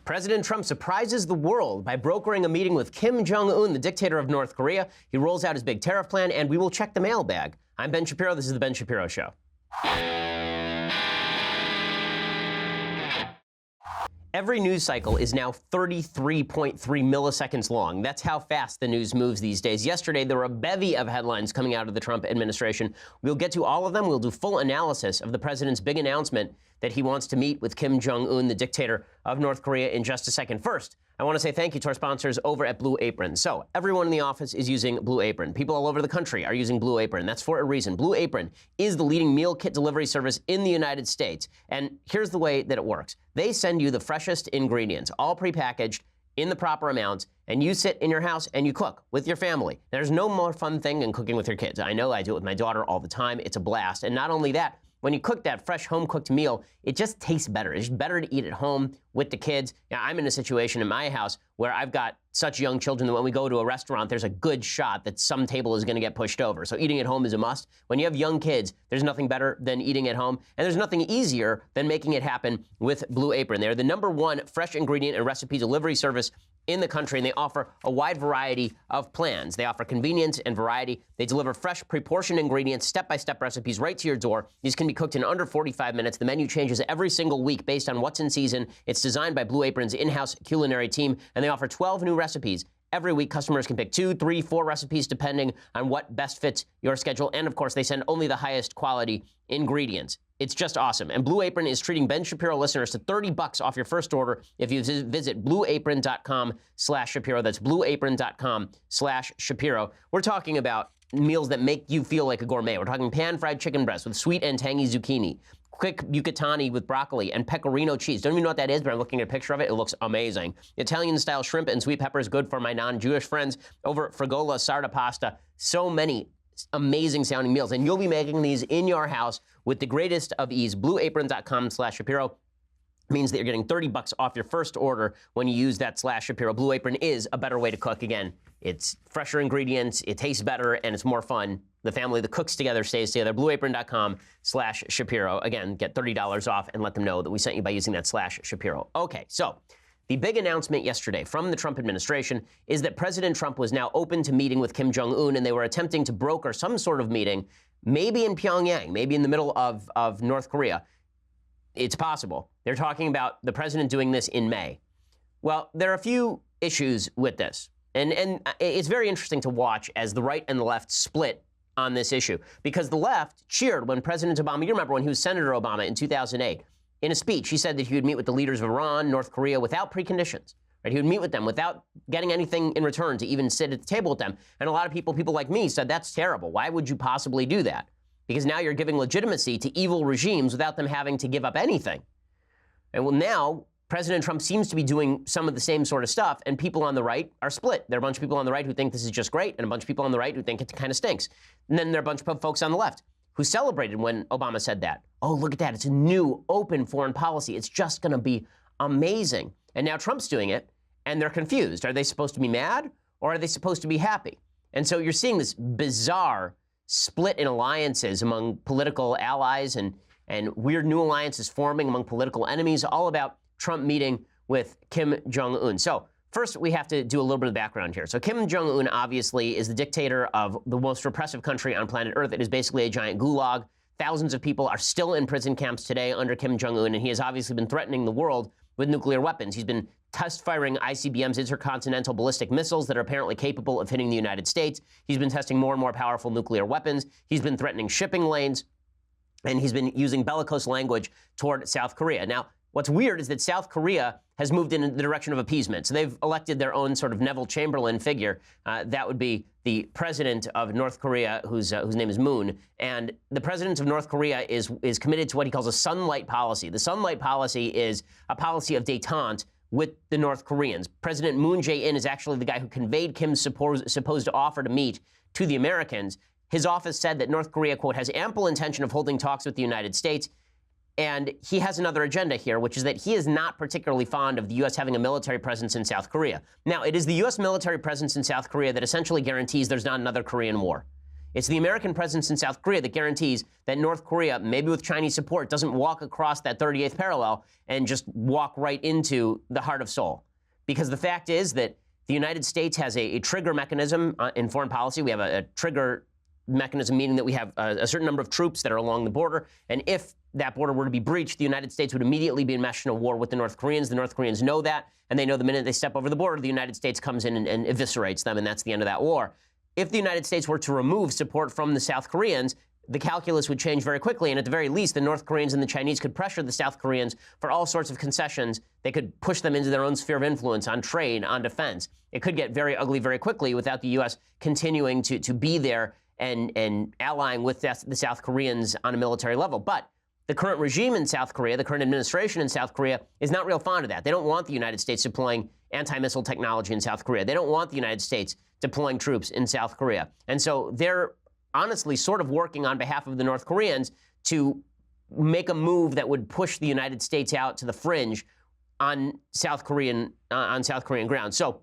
President Trump surprises the world by brokering a meeting with Kim Jong Un, the dictator of North Korea. He rolls out his big tariff plan, and we will check the mailbag. I'm Ben Shapiro. This is The Ben Shapiro Show. Every news cycle is now 33.3 milliseconds long. That's how fast the news moves these days. Yesterday, there were a bevy of headlines coming out of the Trump administration. We'll get to all of them. We'll do full analysis of the president's big announcement that he wants to meet with Kim Jong Un, the dictator of North Korea, in just a second. First, I want to say thank you to our sponsors over at Blue Apron. So everyone in the office is using Blue Apron. People all over the country are using Blue Apron. That's for a reason. Blue Apron is the leading meal kit delivery service in the United States. And here's the way that it works. They send you the freshest ingredients, all prepackaged in the proper amounts, and you sit in your house and you cook with your family. There's no more fun thing than cooking with your kids. I know I do it with my daughter all the time. It's a blast. And not only that, when you cook that fresh home-cooked meal, it just tastes better. It's better to eat at home with the kids. Now, I'm in a situation in my house where I've got such young children that when we go to a restaurant, there's a good shot that some table is going to get pushed over. So eating at home is a must. When you have young kids, there's nothing better than eating at home. And there's nothing easier than making it happen with Blue Apron. They're the #1 fresh ingredient and recipe delivery service in the country, and they offer a wide variety of plans. They offer convenience and variety. They deliver fresh, pre-portioned ingredients, step-by-step recipes right to your door. These can be cooked in under 45 minutes. The menu changes every single week based on what's in season. It's designed by Blue Apron's in-house culinary team, and they offer 12 new recipes. Every week, customers can pick 2, 3, 4 recipes depending on what best fits your schedule. And, of course, they send only the highest quality ingredients. It's just awesome. And Blue Apron is treating Ben Shapiro listeners to $30 off your first order if you visit blueapron.com/Shapiro. That's blueapron.com/Shapiro. We're talking about meals that make you feel like a gourmet. We're talking pan-fried chicken breast with sweet and tangy zucchini, quick bucatini with broccoli, and pecorino cheese. Don't even know what that is, but I'm looking at a picture of it. It looks amazing. Italian-style shrimp and sweet peppers, good for my non-Jewish friends. Over at Frigola Sarda pasta, so many amazing sounding meals. And you'll be making these in your house with the greatest of ease. Blueapron.com/Shapiro means that you're getting $30 off your first order when you use that /Shapiro. Blue Apron is a better way to cook. Again, it's fresher ingredients, it tastes better, and it's more fun. The family that cooks together stays together. Blueapron.com/Shapiro. Again, get $30 off and let them know that we sent you by using that /Shapiro. Okay, so the big announcement yesterday from the Trump administration is that President Trump was now open to meeting with Kim Jong Un, and they were attempting to broker some sort of meeting, maybe in Pyongyang, maybe in the middle of North Korea. It's possible. They're talking about the president doing this in May. Well, there are a few issues with this, and it's very interesting to watch as the right and the left split on this issue, because the left cheered when President Obama, you remember when he was Senator Obama in 2008, in a speech, he said that he would meet with the leaders of Iran, North Korea, without preconditions. Right? He would meet with them without getting anything in return to even sit at the table with them. And a lot of people like me, said that's terrible. Why would you possibly do that? Because now you're giving legitimacy to evil regimes without them having to give up anything. And well, now President Trump seems to be doing some of the same sort of stuff, and people on the right are split. There are a bunch of people on the right who think this is just great, and a bunch of people on the right who think it kind of stinks. And then there are a bunch of folks on the left who celebrated when Obama said that. Oh, look at that. It's a new, open foreign policy. It's just going to be amazing. And now Trump's doing it, and they're confused. Are they supposed to be mad, or are they supposed to be happy? And so you're seeing this bizarre split in alliances among political allies and weird new alliances forming among political enemies, all about Trump meeting with Kim Jong Un. So first, we have to do a little bit of background here. So Kim Jong Un obviously is the dictator of the most repressive country on planet Earth. It is basically a giant gulag. Thousands of people are still in prison camps today under Kim Jong Un, and he has obviously been threatening the world with nuclear weapons. He's been test-firing ICBMs, intercontinental ballistic missiles, that are apparently capable of hitting the United States. He's been testing more and more powerful nuclear weapons. He's been threatening shipping lanes, and he's been using bellicose language toward South Korea. Now, what's weird is that South Korea has moved in the direction of appeasement. So they've elected their own sort of Neville Chamberlain figure. That would be the president of North Korea, whose name is Moon. And the president of North Korea is committed to what he calls a sunlight policy. The sunlight policy is a policy of détente with the North Koreans. President Moon Jae-in is actually the guy who conveyed Kim's supposed offer to meet to the Americans. His office said that North Korea, quote, has ample intention of holding talks with the United States. And he has another agenda here, which is that he is not particularly fond of the U.S. having a military presence in South Korea. Now, it is the U.S. military presence in South Korea that essentially guarantees there's not another Korean War. It's the American presence in South Korea that guarantees that North Korea, maybe with Chinese support, doesn't walk across that 38th parallel and just walk right into the heart of Seoul. Because the fact is that the United States has a trigger mechanism in foreign policy. We have a trigger mechanism, meaning that we have a certain number of troops that are along the border. And if that border were to be breached, the United States would immediately be enmeshed in a war with the North Koreans. The North Koreans know that, and they know the minute they step over the border, the United States comes in and eviscerates them, and that's the end of that war. If the United States were to remove support from the South Koreans, the calculus would change very quickly, and at the very least, the North Koreans and the Chinese could pressure the South Koreans for all sorts of concessions. They could push them into their own sphere of influence on trade, on defense. It could get very ugly very quickly without the U.S. continuing to be there and allying with the South Koreans on a military level. But the current regime in South Korea, the current administration in South Korea, is not real fond of that. They don't want the United States deploying anti-missile technology in South Korea. They don't want the United States deploying troops in South Korea. And so they're honestly sort of working on behalf of the North Koreans to make a move that would push the United States out to the fringe on South Korean ground. So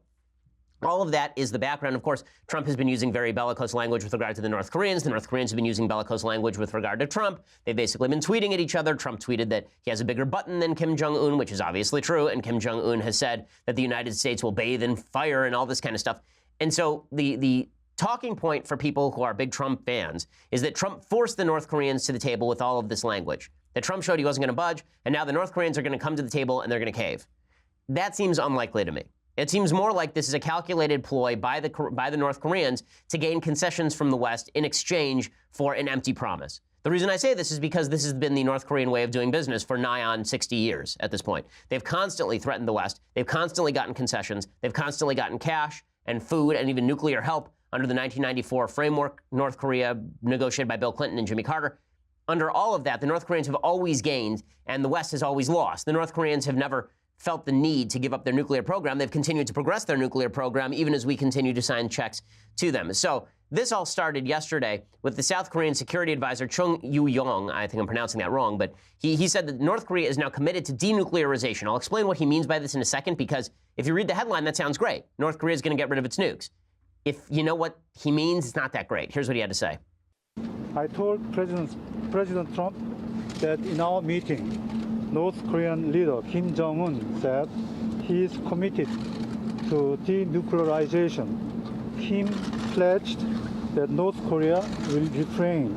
all of that is the background. Of course, Trump has been using very bellicose language with regard to the North Koreans. The North Koreans have been using bellicose language with regard to Trump. They've basically been tweeting at each other. Trump tweeted that he has a bigger button than Kim Jong Un, which is obviously true. And Kim Jong Un has said that the United States will bathe in fire and all this kind of stuff. And so the talking point for people who are big Trump fans is that Trump forced the North Koreans to the table with all of this language. That Trump showed he wasn't going to budge, and now the North Koreans are going to come to the table and they're going to cave. That seems unlikely to me. It seems more like this is a calculated ploy by the North Koreans to gain concessions from the West in exchange for an empty promise. The reason I say this is because this has been the North Korean way of doing business for nigh on 60 years at this point. They've constantly threatened the West. They've constantly gotten concessions. They've constantly gotten cash and food and even nuclear help under the 1994 framework North Korea negotiated by Bill Clinton and Jimmy Carter. Under all of that, the North Koreans have always gained and the West has always lost. The North Koreans have never felt the need to give up their nuclear program. They've continued to progress their nuclear program even as we continue to sign checks to them. So this all started yesterday with the South Korean security advisor Chung Yu-yong. I think I'm pronouncing that wrong, but he said that North Korea is now committed to denuclearization. I'll explain what he means by this in a second, because if you read the headline, that sounds great. North Korea is going to get rid of its nukes. If you know what he means, it's not that great. Here's what he had to say. I told President Trump that in our meeting, North Korean leader Kim Jong Un said he is committed to denuclearization. Kim pledged that North Korea will refrain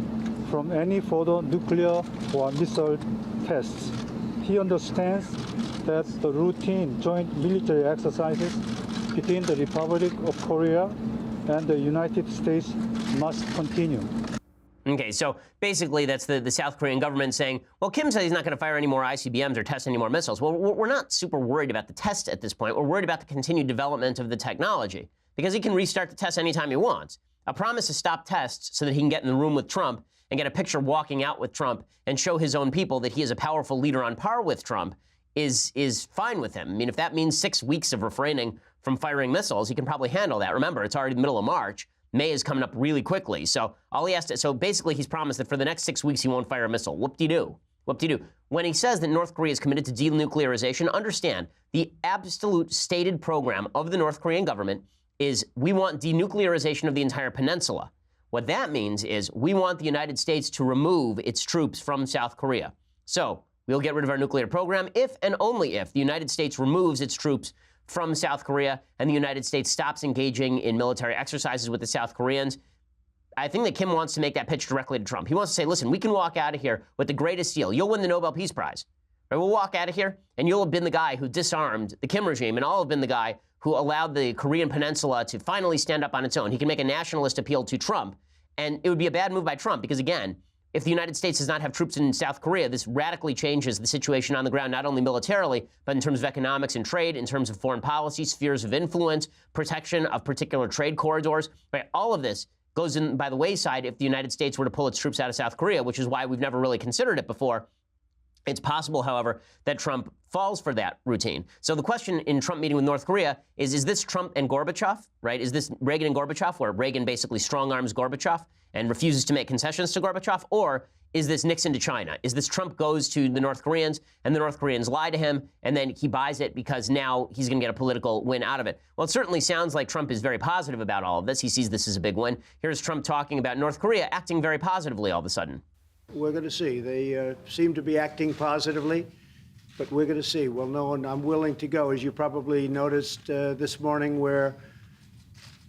from any further nuclear or missile tests. He understands that the routine joint military exercises between the Republic of Korea and the United States must continue. Okay, so basically that's the South Korean government saying, well, Kim said he's not going to fire any more ICBMs or test any more missiles. Well, we're not super worried about the test at this point. We're worried about the continued development of the technology, because he can restart the test anytime he wants. A promise to stop tests so that he can get in the room with Trump and get a picture walking out with Trump and show his own people that he is a powerful leader on par with Trump is fine with him. I mean, if that means 6 weeks of refraining from firing missiles, he can probably handle that. Remember, it's already the middle of March. May is coming up really quickly. So so basically he's promised that for the next 6 weeks he won't fire a missile. Whoop-de-doo. Whoop-de-doo. When he says that North Korea is committed to denuclearization, understand the absolute stated program of the North Korean government is we want denuclearization of the entire peninsula. What that means is we want the United States to remove its troops from South Korea. So we'll get rid of our nuclear program if and only if the United States removes its troops from South Korea and the United States stops engaging in military exercises with the South Koreans. I think that Kim wants to make that pitch directly to Trump. He wants to say, listen, we can walk out of here with the greatest deal. You'll win the Nobel Peace Prize. Right? We'll walk out of here and you'll have been the guy who disarmed the Kim regime, and I'll have been the guy who allowed the Korean Peninsula to finally stand up on its own. He can make a nationalist appeal to Trump, and it would be a bad move by Trump because, again, if the United States does not have troops in South Korea, this radically changes the situation on the ground, not only militarily, but in terms of economics and trade, in terms of foreign policy, spheres of influence, protection of particular trade corridors. Right? All of this goes in by the wayside if the United States were to pull its troops out of South Korea, which is why we've never really considered it before. It's possible, however, that Trump falls for that routine. So the question in Trump meeting with North Korea is this Trump and Gorbachev, right? Is this Reagan and Gorbachev, where Reagan basically strong-arms Gorbachev and refuses to make concessions to Gorbachev? Or is this Nixon to China? Is this Trump goes to the North Koreans and the North Koreans lie to him and then he buys it because now he's going to get a political win out of it? Well, it certainly sounds like Trump is very positive about all of this. He sees this as a big win. Here's Trump talking about North Korea acting very positively all of a sudden. We're going to see. They seem to be acting positively, but we're going to see. We'll know, and I'm willing to go, as you probably noticed this morning, where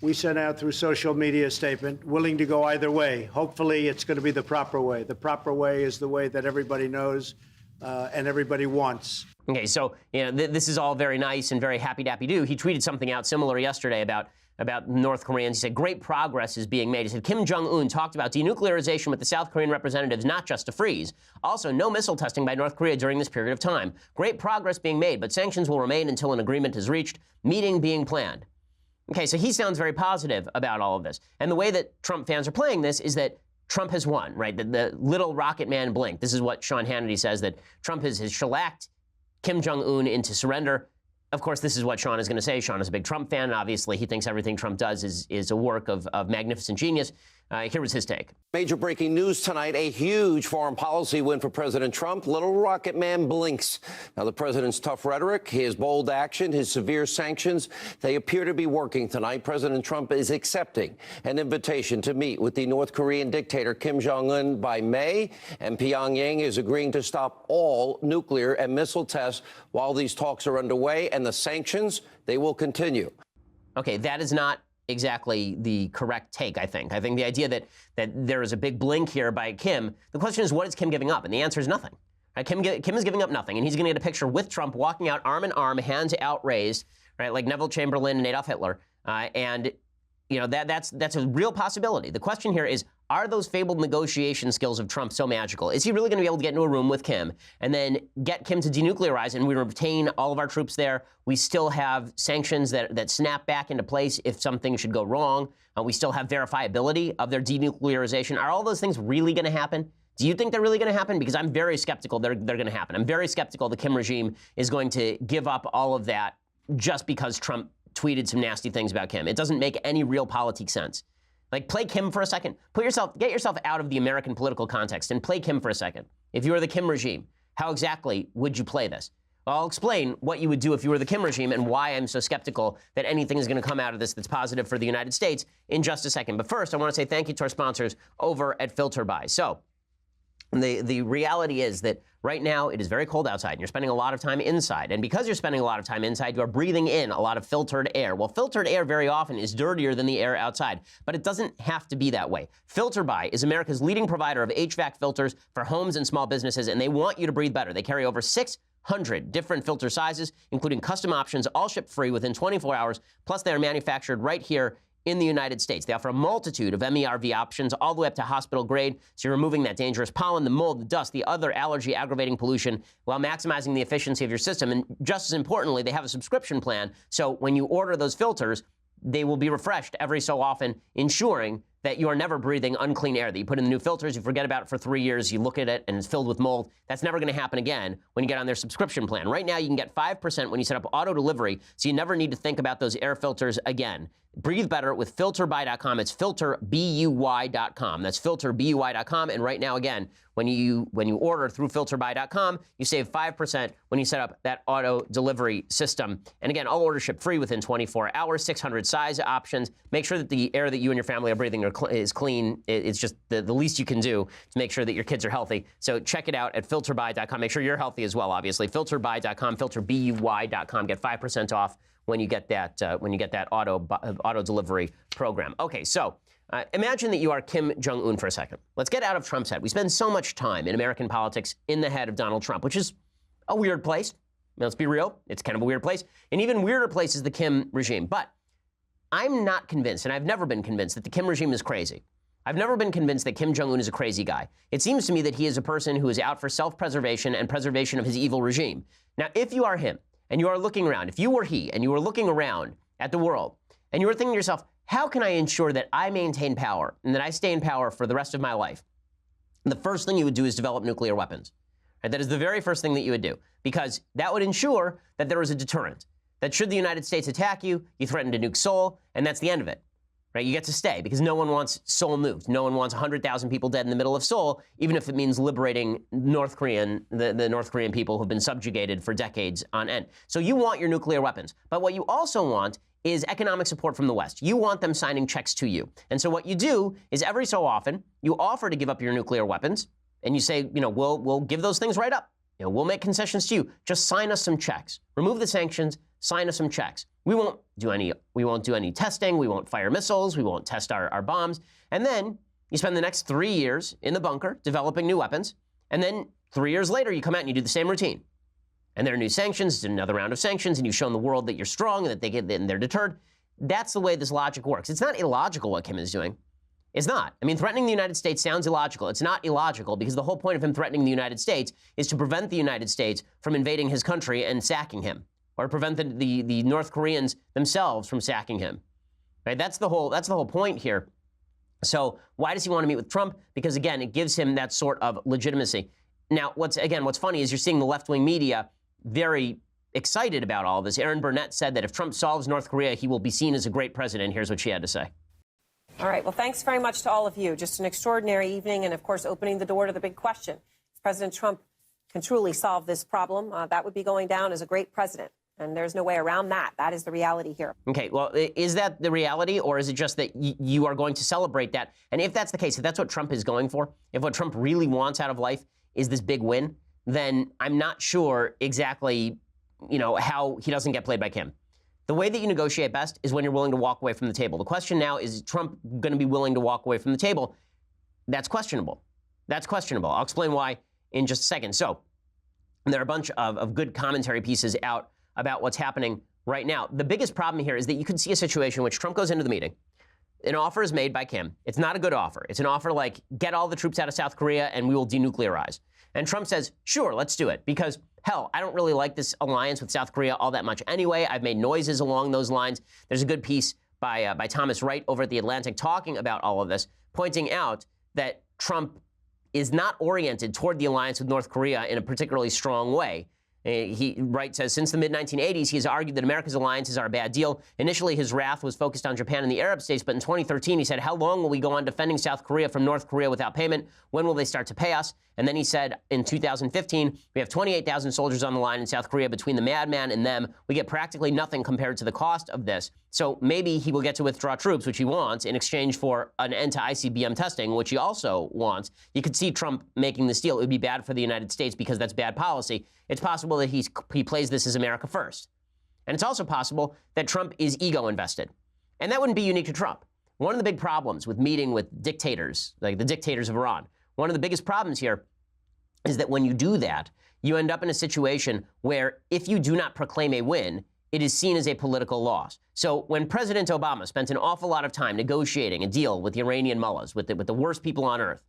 we sent out through social media a statement, willing to go either way. Hopefully, it's going to be the proper way. The proper way is the way that everybody knows and everybody wants. Okay, so this is all very nice and very happy-dappy-do. He tweeted something out similar yesterday about North Koreans. He said, great progress is being made. He said, Kim Jong Un talked about denuclearization with the South Korean representatives, not just a freeze. Also, no missile testing by North Korea during this period of time. Great progress being made, but sanctions will remain until an agreement is reached. Meeting being planned. Okay, so he sounds very positive about all of this. And the way that Trump fans are playing this is that Trump has won, right? The little rocket man blinked. This is what Sean Hannity says, that Trump has shellacked Kim Jong Un into surrender. Of course, this is what Sean is going to say. Sean is a big Trump fan, and obviously he thinks everything Trump does is a work of magnificent genius. Here was his take. Major breaking news tonight, a huge foreign policy win for President Trump. Little rocket man blinks. Now, the president's tough rhetoric, his bold action, his severe sanctions, they appear to be working tonight. President Trump is accepting an invitation to meet with the North Korean dictator Kim Jong Un by May, and Pyongyang is agreeing to stop all nuclear and missile tests while these talks are underway, and the sanctions, they will continue. Okay, that is not exactly the correct take, I think. I think the idea that there is a big blink here by Kim, the question is, what is Kim giving up? And the answer is nothing. Right? Kim is giving up nothing, and he's going to get a picture with Trump walking out arm in arm, hands out raised, right, like Neville Chamberlain and Adolf Hitler, and that's a real possibility. The question here is, are those fabled negotiation skills of Trump so magical? Is he really going to be able to get into a room with Kim and then get Kim to denuclearize and we retain all of our troops there? We still have sanctions that snap back into place if something should go wrong. We still have verifiability of their denuclearization. Are all those things really going to happen? Do you think they're really going to happen? Because I'm very skeptical they're going to happen. I'm very skeptical the Kim regime is going to give up all of that just because Trump tweeted some nasty things about Kim. It doesn't make any real politic sense. Like, play Kim for a second. Get yourself out of the American political context and play Kim for a second. If you were the Kim regime, how exactly would you play this? Well, I'll explain what you would do if you were the Kim regime and why I'm so skeptical that anything is going to come out of this that's positive for the United States in just a second. But first, I want to say thank you to our sponsors over at FilterBuy. So, the reality is that right now it is very cold outside and you're spending a lot of time inside. And because you're spending a lot of time inside, you are breathing in a lot of filtered air. Well, filtered air very often is dirtier than the air outside, but it doesn't have to be that way. FilterBuy is America's leading provider of HVAC filters for homes and small businesses, and they want you to breathe better. They carry over 600 different filter sizes, including custom options, all shipped free within 24 hours. Plus, they are manufactured right here in the United States. They offer a multitude of MERV options all the way up to hospital grade, so you're removing that dangerous pollen, the mold, the dust, the other allergy-aggravating pollution while maximizing the efficiency of your system. And just as importantly, they have a subscription plan, so when you order those filters, they will be refreshed every so often, ensuring that you are never breathing unclean air, that you put in the new filters, you forget about it for 3 years, you look at it, and it's filled with mold. That's never going to happen again when you get on their subscription plan. Right now, you can get 5% when you set up auto delivery, so you never need to think about those air filters again. Breathe better with FilterBuy.com. It's FilterBuy.com. That's FilterBuy.com. And right now, again, when you order through FilterBuy.com, you save 5% when you set up that auto delivery system. And again, all orders ship free within 24 hours, 600 size options. Make sure that the air that you and your family are breathing is clean. It's just the least you can do to make sure that your kids are healthy. So check it out at FilterBuy.com. Make sure you're healthy as well, obviously. FilterBuy.com, FilterBuy.com. Get 5% off when you get that auto delivery program. Okay, so imagine that you are Kim Jong Un for a second. Let's get out of Trump's head. We spend so much time in American politics in the head of Donald Trump, which is a weird place. Now, let's be real. It's kind of a weird place. An even weirder place is the Kim regime. But I'm not convinced, and I've never been convinced, that the Kim regime is crazy. I've never been convinced that Kim Jong Un is a crazy guy. It seems to me that he is a person who is out for self-preservation and preservation of his evil regime. Now, if you are him, and you are looking around, if you were he, and you were looking around at the world, and you were thinking to yourself, how can I ensure that I maintain power and that I stay in power for the rest of my life? And the first thing you would do is develop nuclear weapons. Right? That is the very first thing that you would do, because that would ensure that there is a deterrent. That should the United States attack you, you threaten to nuke Seoul, and that's the end of it. right? You get to stay because no one wants Seoul moved. No one wants 100,000 people dead in the middle of Seoul, even if it means liberating the North Korean people who've been subjugated for decades on end. So you want your nuclear weapons. But what you also want is economic support from the West. You want them signing checks to you. And so what you do is every so often, you offer to give up your nuclear weapons, and you say, we'll give those things right up. We'll make concessions to you. Just sign us some checks. Remove the sanctions, sign us some checks. We won't do any testing. We won't fire missiles. We won't test our bombs. And then you spend the next 3 years in the bunker developing new weapons. And then 3 years later, you come out and you do the same routine. And there are new sanctions, another round of sanctions, and you've shown the world that you're strong and that they're deterred. That's the way this logic works. It's not illogical what Kim is doing. It's not. I mean, threatening the United States sounds illogical. It's not illogical because the whole point of him threatening the United States is to prevent the United States from invading his country and sacking him, or to prevent the North Koreans themselves from sacking him. Right? That's the whole point here. So why does he want to meet with Trump? Because again, it gives him that sort of legitimacy. Now, what's funny is you're seeing the left-wing media very excited about all of this. Erin Burnett said that if Trump solves North Korea, he will be seen as a great president. Here's what she had to say. All right. Well, thanks very much to all of you. Just an extraordinary evening and, of course, opening the door to the big question. If President Trump can truly solve this problem, that would be going down as a great president. And there's no way around that. That is the reality here. Okay. Well, is that the reality, or is it just that you are going to celebrate that? And if that's the case, if that's what Trump is going for, if what Trump really wants out of life is this big win, then I'm not sure exactly, how he doesn't get played by Kim. The way that you negotiate best is when you're willing to walk away from the table. The question now is Trump going to be willing to walk away from the table? That's questionable. That's questionable. I'll explain why in just a second. So there are a bunch of good commentary pieces out about what's happening right now. The biggest problem here is that you could see a situation in which Trump goes into the meeting. An offer is made by Kim. It's not a good offer. It's an offer like, get all the troops out of South Korea and we will denuclearize. And Trump says, sure, let's do it. Because, hell, I don't really like this alliance with South Korea all that much anyway. I've made noises along those lines. There's a good piece by Thomas Wright over at The Atlantic talking about all of this, pointing out that Trump is not oriented toward the alliance with North Korea in a particularly strong way. Wright says, since the mid-1980s, he has argued that America's alliances are a bad deal. Initially, his wrath was focused on Japan and the Arab states, but in 2013, he said, how long will we go on defending South Korea from North Korea without payment? When will they start to pay us? And then he said, in 2015, we have 28,000 soldiers on the line in South Korea. Between the madman and them, we get practically nothing compared to the cost of this. So maybe he will get to withdraw troops, which he wants, in exchange for an end to ICBM testing, which he also wants. You could see Trump making this deal. It would be bad for the United States because that's bad policy. It's possible that he plays this as America first. And it's also possible that Trump is ego invested. And that wouldn't be unique to Trump. One of the big problems with meeting with dictators, like the dictators of Iran, one of the biggest problems here is that when you do that, you end up in a situation where if you do not proclaim a win, it is seen as a political loss. So when President Obama spent an awful lot of time negotiating a deal with the Iranian mullahs, with the worst people on earth,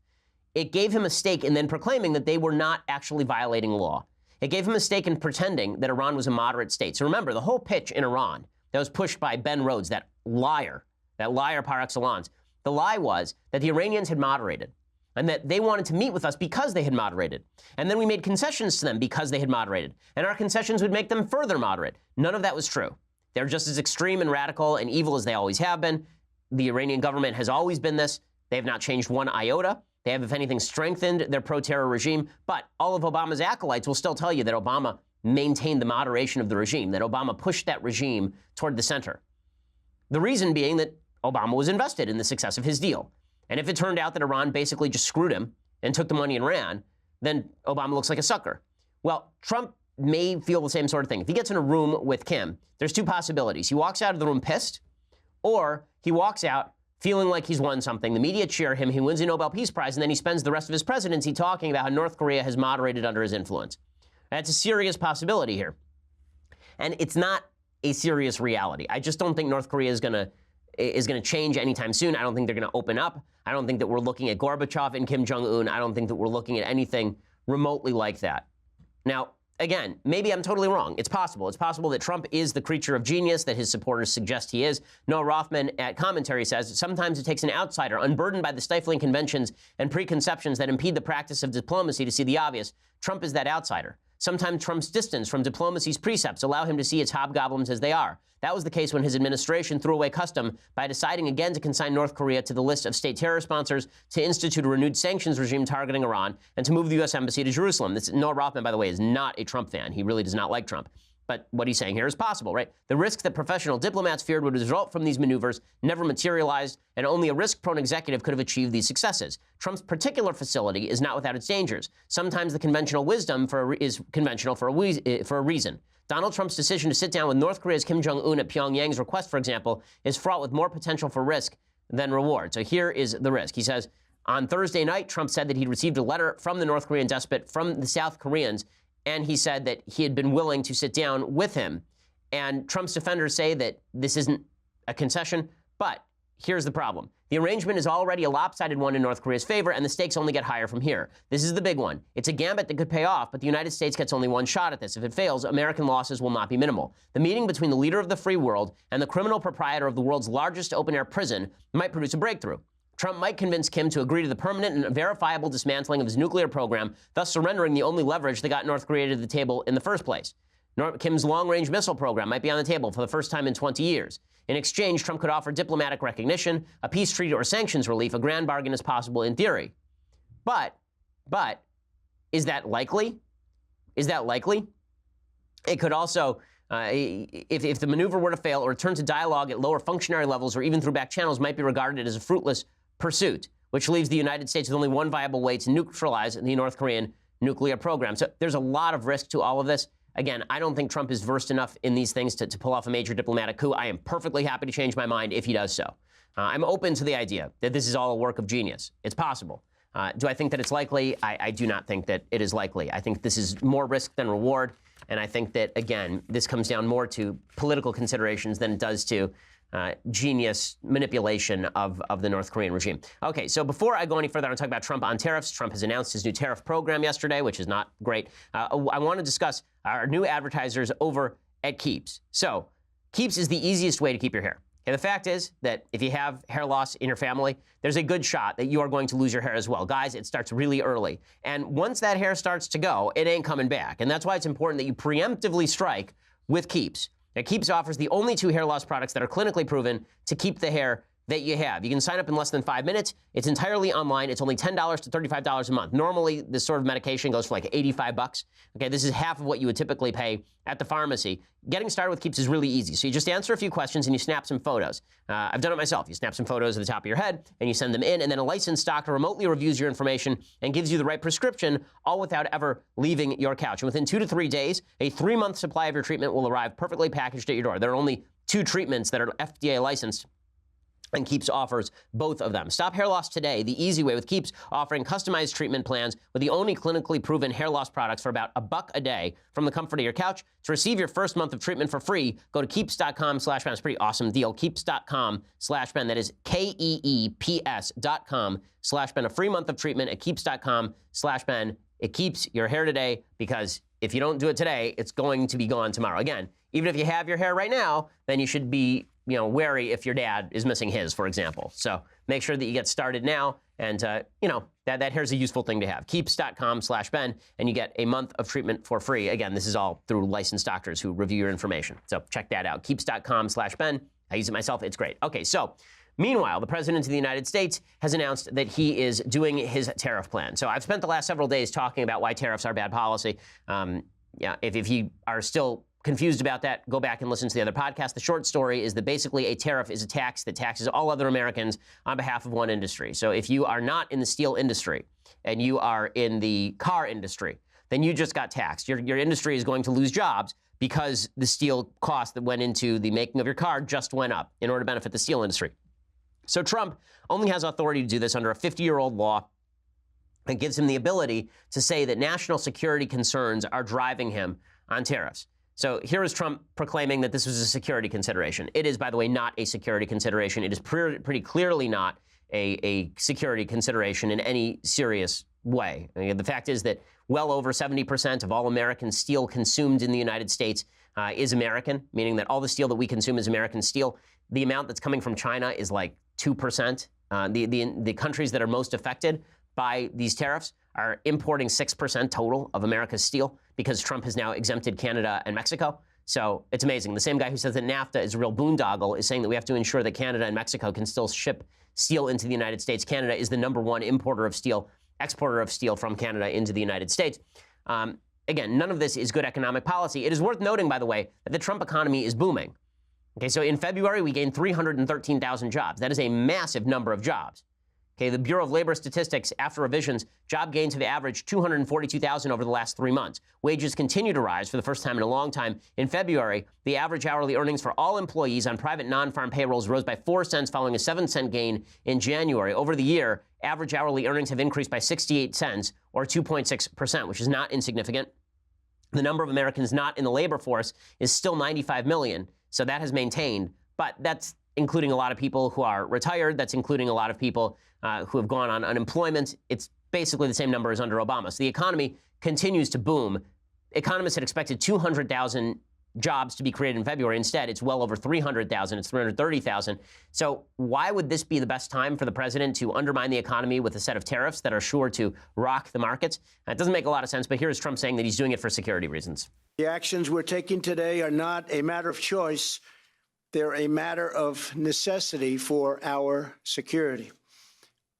it gave him a stake in then proclaiming that they were not actually violating law. It gave him a stake in pretending that Iran was a moderate state. So remember, the whole pitch in Iran that was pushed by Ben Rhodes, that liar par excellence, the lie was that the Iranians had moderated and that they wanted to meet with us because they had moderated. And then we made concessions to them because they had moderated. And our concessions would make them further moderate. None of that was true. They're just as extreme and radical and evil as they always have been. The Iranian government has always been this. They have not changed one iota. They have, if anything, strengthened their pro-terror regime. But all of Obama's acolytes will still tell you that Obama maintained the moderation of the regime, that Obama pushed that regime toward the center. The reason being that Obama was invested in the success of his deal. And if it turned out that Iran basically just screwed him and took the money and ran, then Obama looks like a sucker. Well, Trump may feel the same sort of thing. If he gets in a room with Kim, there's two possibilities. He walks out of the room pissed, or he walks out feeling like he's won something. The media cheer him, he wins a Nobel Peace Prize, and then he spends the rest of his presidency talking about how North Korea has moderated under his influence. That's a serious possibility here. And it's not a serious reality. I just don't think North Korea is going to change anytime soon. I don't think they're going to open up. I don't think that we're looking at Gorbachev and Kim Jong Un. I don't think that we're looking at anything remotely like that. Now, again, maybe I'm totally wrong. It's possible. It's possible that Trump is the creature of genius that his supporters suggest he is. Noah Rothman at Commentary says, sometimes it takes an outsider unburdened by the stifling conventions and preconceptions that impede the practice of diplomacy to see the obvious. Trump is that outsider. Sometimes Trump's distance from diplomacy's precepts allow him to see its hobgoblins as they are. That was the case when his administration threw away custom by deciding again to consign North Korea to the list of state terror sponsors, to institute a renewed sanctions regime targeting Iran, and to move the U.S. embassy to Jerusalem. Noah Rothman, by the way, is not a Trump fan. He really does not like Trump. But what he's saying here is possible, right? The risk that professional diplomats feared would result from these maneuvers never materialized, and only a risk-prone executive could have achieved these successes. Trump's particular facility is not without its dangers. Sometimes the conventional wisdom is conventional for a reason. Donald Trump's decision to sit down with North Korea's Kim Jong Un at Pyongyang's request, for example, is fraught with more potential for risk than reward. So here is the risk. He says, on Thursday night, Trump said that he'd received a letter from the North Korean despot from the South Koreans, and he said that he had been willing to sit down with him. And Trump's defenders say that this isn't a concession, but here's the problem. The arrangement is already a lopsided one in North Korea's favor, and the stakes only get higher from here. This is the big one. It's a gambit that could pay off, but the United States gets only one shot at this. If it fails, American losses will not be minimal. The meeting between the leader of the free world and the criminal proprietor of the world's largest open-air prison might produce a breakthrough. Trump might convince Kim to agree to the permanent and verifiable dismantling of his nuclear program, thus surrendering the only leverage that got North Korea to the table in the first place. Kim's long-range missile program might be on the table for the first time in 20 years. In exchange, Trump could offer diplomatic recognition, a peace treaty, or sanctions relief. A grand bargain is possible in theory. But, is that likely? Is that likely? It could also, if the maneuver were to fail or return to dialogue at lower functionary levels or even through back channels, might be regarded as a fruitless pursuit, which leaves the United States with only one viable way to neutralize the North Korean nuclear program. So there's a lot of risk to all of this. Again, I don't think Trump is versed enough in these things to pull off a major diplomatic coup. I am perfectly happy to change my mind if he does so. I'm open to the idea that this is all a work of genius. It's possible. Do I think that it's likely? I do not think that it is likely. I think this is more risk than reward. And I think that, again, this comes down more to political considerations than it does to genius manipulation of the North Korean regime. Okay, so before I go any further, I want to talk about Trump on tariffs. Trump has announced his new tariff program yesterday, which is not great. I want to discuss our new advertisers over at Keeps. So Keeps is the easiest way to keep your hair. Okay, the fact is that if you have hair loss in your family, there's a good shot that you are going to lose your hair as well. Guys, it starts really early. And once that hair starts to go, it ain't coming back. And that's why it's important that you preemptively strike with Keeps. Now, Keeps offers the only 2 hair loss products that are clinically proven to keep the hair that you have. You can sign up in less than 5 minutes. It's entirely online. It's only $10 to $35 a month. Normally, this sort of medication goes for like $85. Okay, this is half of what you would typically pay at the pharmacy. Getting started with Keeps is really easy. So you just answer a few questions and you snap some photos. I've done it myself. You snap some photos of the top of your head and you send them in, and then a licensed doctor remotely reviews your information and gives you the right prescription, all without ever leaving your couch. And within 2 to 3 days, a 3-month supply of your treatment will arrive perfectly packaged at your door. There are only 2 treatments that are FDA licensed, and Keeps offers both of them. Stop hair loss today the easy way with Keeps offering customized treatment plans with the only clinically proven hair loss products for about $1 a day from the comfort of your couch. To receive your first month of treatment for free, go to keeps.com/Ben. It's a pretty awesome deal. Keeps.com/Ben. That is KEEPS.com/Ben. A free month of treatment at keeps.com/Ben. It keeps your hair today, because if you don't do it today, it's going to be gone tomorrow. Again, even if you have your hair right now, then you should be wary if your dad is missing his, for example. So make sure that you get started now, and that hair's a useful thing to have. Keeps.com/Ben, and you get a month of treatment for free. Again, this is all through licensed doctors who review your information. So check that out. Keeps.com/Ben. I use it myself. It's great. Okay, so meanwhile, the President of the United States has announced that he is doing his tariff plan. So I've spent the last several days talking about why tariffs are bad policy. If you are still confused about that, go back and listen to the other podcast. The short story is that basically a tariff is a tax that taxes all other Americans on behalf of one industry. So if you are not in the steel industry and you are in the car industry, then you just got taxed. Your industry is going to lose jobs because the steel cost that went into the making of your car just went up in order to benefit the steel industry. So Trump only has authority to do this under a 50-year-old law that gives him the ability to say that national security concerns are driving him on tariffs. So here is Trump proclaiming that this was a security consideration. It is, by the way, not a security consideration. It is pretty clearly not a security consideration in any serious way. I mean, the fact is that well over 70% of all American steel consumed in the United States is American, meaning that all the steel that we consume is American steel. The amount that's coming from China is like 2%. The countries that are most affected by these tariffs are importing 6% total of America's steel because Trump has now exempted Canada and Mexico. So it's amazing. The same guy who says that NAFTA is a real boondoggle is saying that we have to ensure that Canada and Mexico can still ship steel into the United States. Canada is the #1 importer of steel, exporter of steel from Canada into the United States. Again, none of this is good economic policy. It is worth noting, by the way, that the Trump economy is booming. Okay, so in February, we gained 313,000 jobs. That is a massive number of jobs. Okay, the Bureau of Labor Statistics, after revisions, job gains have averaged 242,000 over the last 3 months. Wages continue to rise for the first time in a long time. In February, the average hourly earnings for all employees on private non-farm payrolls rose by 4 cents following a 7-cent gain in January. Over the year, average hourly earnings have increased by 68 cents, or 2.6%, which is not insignificant. The number of Americans not in the labor force is still 95 million, so that has maintained, but that's including a lot of people who are retired. That's including a lot of people who have gone on unemployment. It's basically the same number as under Obama. So the economy continues to boom. Economists had expected 200,000 jobs to be created in February. Instead, it's well over 300,000. It's 330,000. So why would this be the best time for the president to undermine the economy with a set of tariffs that are sure to rock the markets? It doesn't make a lot of sense, but here's Trump saying that he's doing it for security reasons. The actions we're taking today are not a matter of choice. They're a matter of necessity for our security.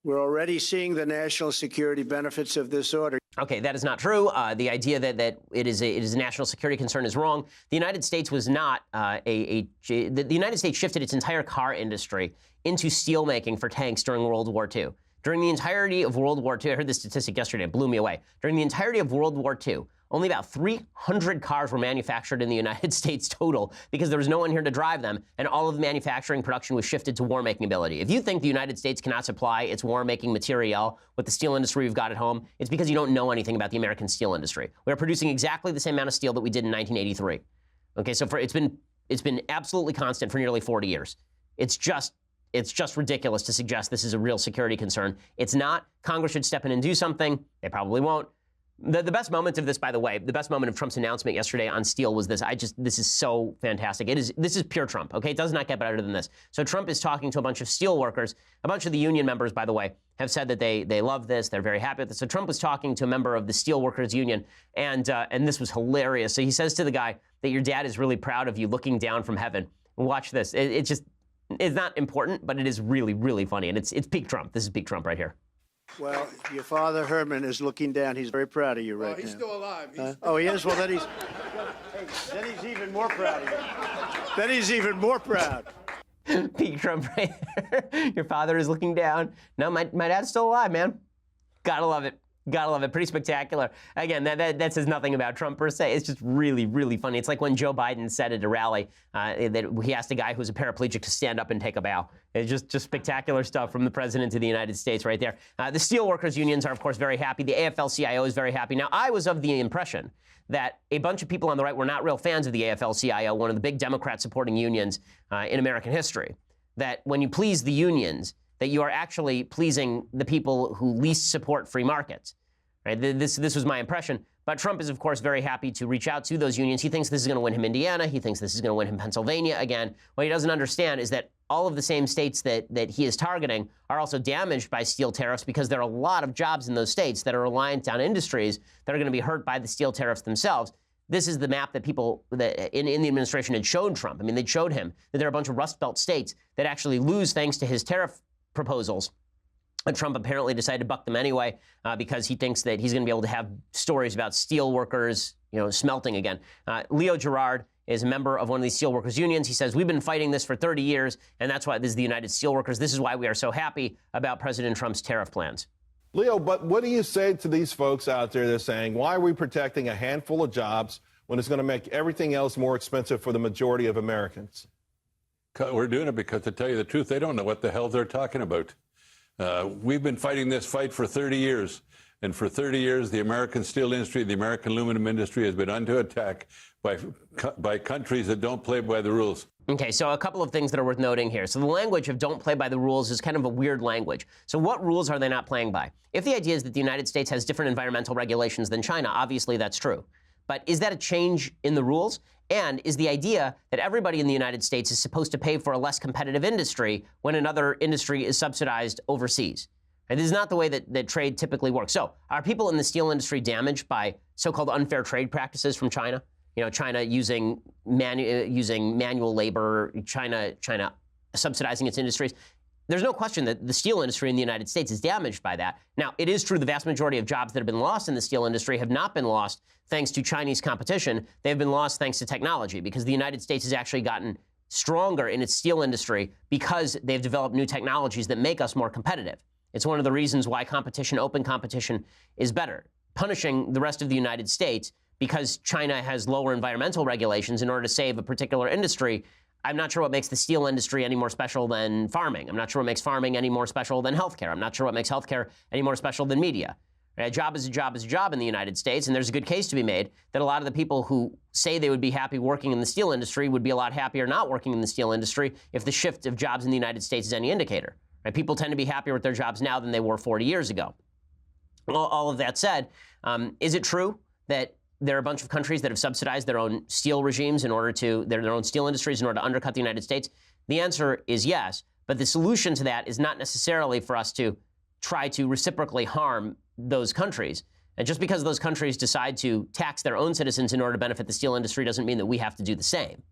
We're already seeing the national security benefits of this order. Okay, that is not true. The idea that it is a national security concern is wrong. The United States was not the United States shifted its entire car industry into steelmaking for tanks during World War II. During the entirety of World War II, I heard this statistic yesterday, it blew me away. During the entirety of World War II, only about 300 cars were manufactured in the United States total because there was no one here to drive them, and all of the manufacturing production was shifted to war-making ability. If you think the United States cannot supply its war-making material with the steel industry we've got at home, it's because you don't know anything about the American steel industry. We are producing exactly the same amount of steel that we did in 1983. Okay, so it's been absolutely constant for nearly 40 years. It's just ridiculous to suggest this is a real security concern. It's not. Congress should step in and do something. They probably won't. The best moment of this, by the way, the best moment of Trump's announcement yesterday on steel was this. This is so fantastic. This is pure Trump, okay? It does not get better than this. So Trump is talking to a bunch of steel workers. A bunch of the union members, by the way, have said that they love this. They're very happy with this. So Trump was talking to a member of the steel workers union, and this was hilarious. So he says to the guy that your dad is really proud of you looking down from heaven. Watch this. It's not important, but it is really, really funny. And it's peak Trump. This is peak Trump right here. Well, your father, Herman, is looking down. He's very proud of you right now. He's still alive. Oh, he is? Well, then he's even more proud of you. Then he's even more proud. Peak Trump right there. Your father is looking down. No, my dad's still alive, man. Gotta love it. Gotta love it. Pretty spectacular. Again, that says nothing about Trump per se. It's just really, really funny. It's like when Joe Biden said at a rally that he asked a guy who's a paraplegic to stand up and take a bow. It's just spectacular stuff from the president of the United States right there. The steelworkers unions are, of course, very happy. The AFL-CIO is very happy. Now, I was of the impression that a bunch of people on the right were not real fans of the AFL-CIO, one of the big Democrat-supporting unions in American history. That when you please the unions, that you are actually pleasing the people who least support free markets. Right? This was my impression. But Trump is, of course, very happy to reach out to those unions. He thinks this is going to win him Indiana. He thinks this is going to win him Pennsylvania again. What he doesn't understand is that all of the same states that he is targeting are also damaged by steel tariffs because there are a lot of jobs in those states that are reliant on industries that are going to be hurt by the steel tariffs themselves. This is the map that people that in the administration had showed Trump. I mean, they showed him that there are a bunch of Rust Belt states that actually lose thanks to his tariff proposals. And Trump apparently decided to buck them anyway because he thinks that he's going to be able to have stories about steel workers, smelting again. Leo Gerard is a member of one of these steelworkers unions. He says, we've been fighting this for 30 years, and that's why this is the United Steelworkers. This is why we are so happy about President Trump's tariff plans. Leo, but what do you say to these folks out there that are saying, why are we protecting a handful of jobs when it's going to make everything else more expensive for the majority of Americans? We're doing it because, to tell you the truth, they don't know what the hell they're talking about. We've been fighting this fight for 30 years. And for 30 years, the American steel industry, the American aluminum industry has been under attack by countries that don't play by the rules. Okay, so a couple of things that are worth noting here. So the language of don't play by the rules is kind of a weird language. So what rules are they not playing by? If the idea is that the United States has different environmental regulations than China, obviously that's true. But is that a change in the rules? And is the idea that everybody in the United States is supposed to pay for a less competitive industry when another industry is subsidized overseas? And this is not the way that trade typically works. So are people in the steel industry damaged by so-called unfair trade practices from China? You know, China using manual labor, China subsidizing its industries. There's no question that the steel industry in the United States is damaged by that. Now, it is true the vast majority of jobs that have been lost in the steel industry have not been lost thanks to Chinese competition. They have been lost thanks to technology, because the United States has actually gotten stronger in its steel industry because they've developed new technologies that make us more competitive. It's one of the reasons why competition, open competition, is better. Punishing the rest of the United States because China has lower environmental regulations in order to save a particular industry, I'm not sure what makes the steel industry any more special than farming. I'm not sure what makes farming any more special than healthcare. I'm not sure what makes healthcare any more special than media. A job is a job is a job in the United States, and there's a good case to be made that a lot of the people who say they would be happy working in the steel industry would be a lot happier not working in the steel industry if the shift of jobs in the United States is any indicator. Right? People tend to be happier with their jobs now than they were 40 years ago. All of that said, is it true that there are a bunch of countries that have subsidized their own steel regimes in order to, their own steel industries in order to undercut the United States? The answer is yes, but the solution to that is not necessarily for us to try to reciprocally harm those countries. And just because those countries decide to tax their own citizens in order to benefit the steel industry doesn't mean that we have to do the same.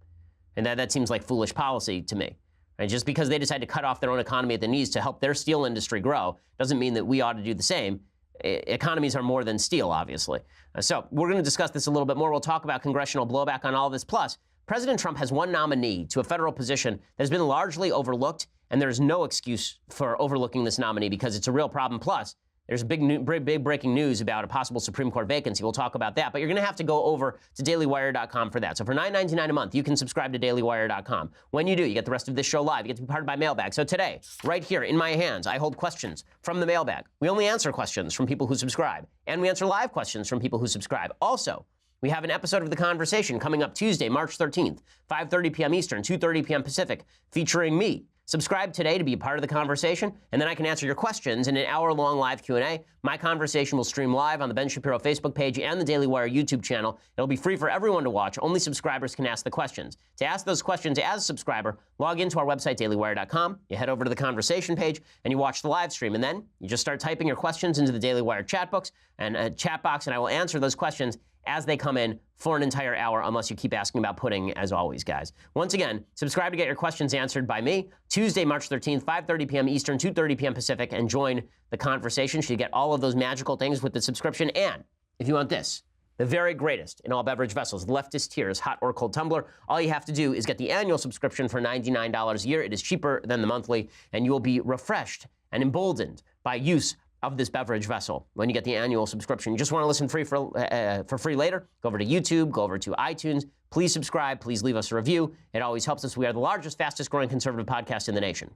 And that seems like foolish policy to me. Right? Just because they decide to cut off their own economy at the knees to help their steel industry grow doesn't mean that we ought to do the same. Economies are more than steel, obviously. So we're going to discuss this a little bit more. We'll talk about congressional blowback on all of this. Plus, President Trump has one nominee to a federal position that has been largely overlooked, and there's no excuse for overlooking this nominee because it's a real problem. Plus, there's big breaking news about a possible Supreme Court vacancy. We'll talk about that. But you're going to have to go over to dailywire.com for that. So for $9.99 a month, you can subscribe to dailywire.com. When you do, you get the rest of this show live. You get to be part of my mailbag. So today, right here in my hands, I hold questions from the mailbag. We only answer questions from people who subscribe. And we answer live questions from people who subscribe. Also, we have an episode of The Conversation coming up Tuesday, March 13th, 5:30 p.m. Eastern, 2:30 p.m. Pacific, featuring me. Subscribe today to be a part of the conversation, and then I can answer your questions in an hour-long live Q&A. My conversation will stream live on the Ben Shapiro Facebook page and the Daily Wire YouTube channel. It'll be free for everyone to watch. Only subscribers can ask the questions. To ask those questions as a subscriber, log into our website, dailywire.com. You head over to the conversation page, and you watch the live stream. And then you just start typing your questions into the Daily Wire chat box, and I will answer those questions as they come in for an entire hour, unless you keep asking about pudding, as always, guys. Once again, subscribe to get your questions answered by me, Tuesday, March 13th, 5:30 p.m. Eastern, 2:30 p.m. Pacific, and join the conversation. So you get all of those magical things with the subscription. And if you want this, the very greatest in all beverage vessels, leftist tears, hot or cold tumbler, all you have to do is get the annual subscription for $99 a year. It is cheaper than the monthly, and you will be refreshed and emboldened by use of this beverage vessel when you get the annual subscription. You just want to listen free for free later? Go over to YouTube, go over to iTunes. Please subscribe. Please leave us a review. It always helps us. We are the largest, fastest growing conservative podcast in the nation.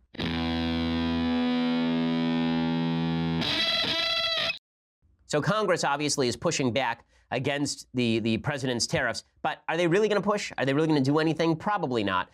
So Congress obviously is pushing back against the president's tariffs, but are they really going to push? Are they really going to do anything? Probably not.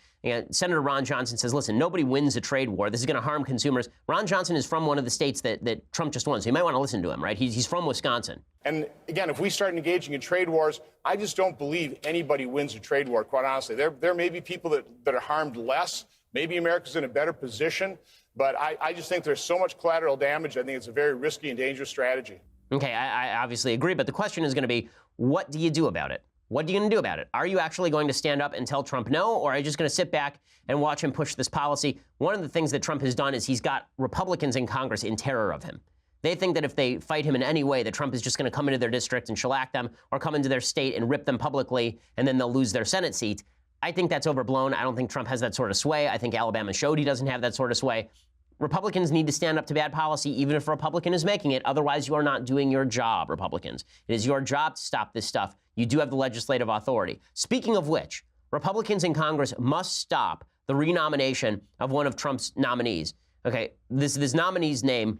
Senator Ron Johnson says, listen, nobody wins a trade war. This is going to harm consumers. Ron Johnson is from one of the states that Trump just won, so you might want to listen to him, right? He's from Wisconsin. And again, if we start engaging in trade wars, I just don't believe anybody wins a trade war, quite honestly. There may be people that are harmed less. Maybe America's in a better position, but I just think there's so much collateral damage. I think it's a very risky and dangerous strategy. Okay, I obviously agree, but the question is going to be, what do you do about it? What are you going to do about it? Are you actually going to stand up and tell Trump no, or are you just going to sit back and watch him push this policy? One of the things that Trump has done is he's got Republicans in Congress in terror of him. They think that if they fight him in any way, that Trump is just going to come into their district and shellac them, or come into their state and rip them publicly, and then they'll lose their Senate seat. I think that's overblown. I don't think Trump has that sort of sway. I think Alabama showed he doesn't have that sort of sway. Republicans need to stand up to bad policy, even if a Republican is making it. Otherwise, you are not doing your job, Republicans. It is your job to stop this stuff. You do have the legislative authority. Speaking of which, Republicans in Congress must stop the renomination of one of Trump's nominees. Okay, this nominee's name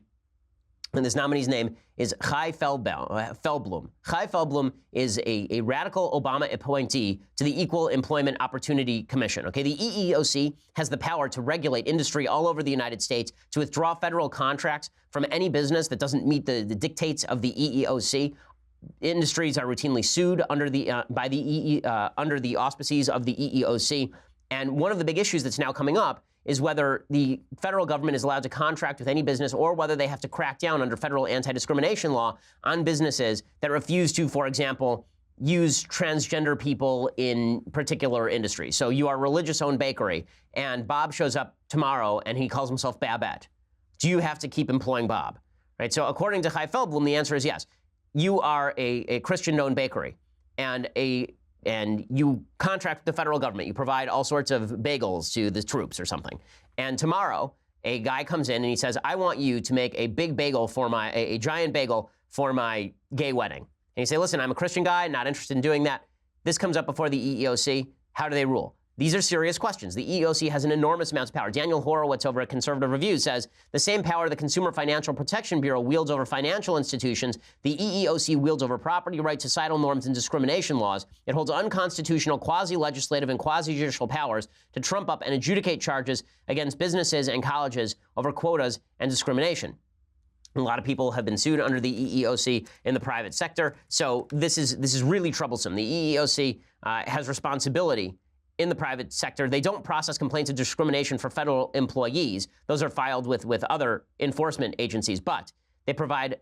is Chai Feldblum. Chai Feldblum is a radical Obama appointee to the Equal Employment Opportunity Commission. Okay, the EEOC has the power to regulate industry all over the United States, to withdraw federal contracts from any business that doesn't meet the dictates of the EEOC. Industries are routinely sued under the auspices of the EEOC. And one of the big issues that's now coming up is whether the federal government is allowed to contract with any business or whether they have to crack down under federal anti-discrimination law on businesses that refuse to, for example, use transgender people in particular industries. So you are a religious-owned bakery, and Bob shows up tomorrow and he calls himself Babette. Do you have to keep employing Bob? Right? So according to Chai Feldblum, the answer is yes. You are a Christian-owned bakery, and you contract with the federal government. You provide all sorts of bagels to the troops or something. And tomorrow, a guy comes in and he says, I want you to make a big bagel for a giant bagel for my gay wedding. And you say, listen, I'm a Christian guy, not interested in doing that. This comes up before the EEOC. How do they rule? These are serious questions. The EEOC has an enormous amount of power. Daniel Horowitz over at Conservative Review says the same power the Consumer Financial Protection Bureau wields over financial institutions, the EEOC wields over property rights, societal norms, and discrimination laws. It holds unconstitutional quasi-legislative and quasi-judicial powers to trump up and adjudicate charges against businesses and colleges over quotas and discrimination. A lot of people have been sued under the EEOC in the private sector, so this is really troublesome. The EEOC has responsibility in the private sector. They don't process complaints of discrimination for federal employees. Those are filed with other enforcement agencies, but they provide,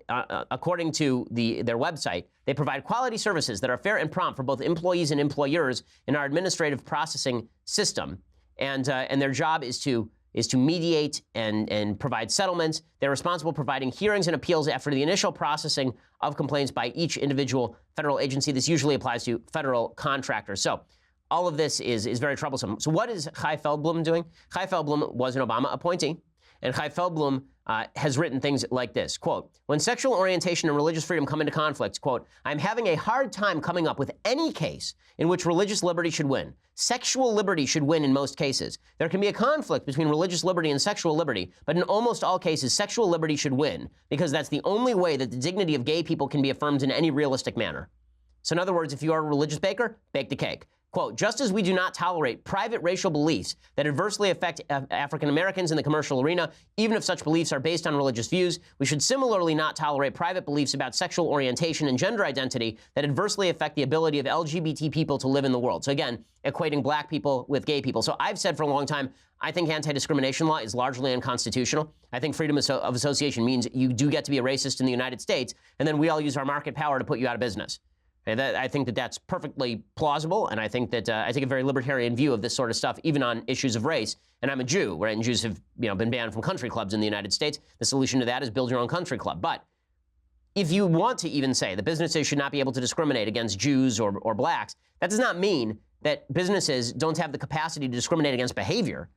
according to their website, they provide quality services that are fair and prompt for both employees and employers in our administrative processing system. And their job is to mediate and provide settlements. They're responsible for providing hearings and appeals after the initial processing of complaints by each individual federal agency. This usually applies to federal contractors. So all of this is very troublesome. So what is Chai Feldblum doing? Chai Feldblum was an Obama appointee, and Chai Feldblum has written things like this, quote, when sexual orientation and religious freedom come into conflict, quote, I'm having a hard time coming up with any case in which religious liberty should win. Sexual liberty should win in most cases. There can be a conflict between religious liberty and sexual liberty, but in almost all cases, sexual liberty should win because that's the only way that the dignity of gay people can be affirmed in any realistic manner. So in other words, if you are a religious baker, bake the cake. Quote, just as we do not tolerate private racial beliefs that adversely affect African Americans in the commercial arena, even if such beliefs are based on religious views, we should similarly not tolerate private beliefs about sexual orientation and gender identity that adversely affect the ability of LGBT people to live in the world. So again, equating black people with gay people. So I've said for a long time, I think anti-discrimination law is largely unconstitutional. I think freedom of association means you do get to be a racist in the United States, and then we all use our market power to put you out of business. And I think that that's perfectly plausible, and I think that I take a very libertarian view of this sort of stuff, even on issues of race. And I'm a Jew, right? And Jews have been banned from country clubs in the United States. The solution to that is build your own country club. But if you want to even say that businesses should not be able to discriminate against Jews or blacks, that does not mean that businesses don't have the capacity to discriminate against behavior.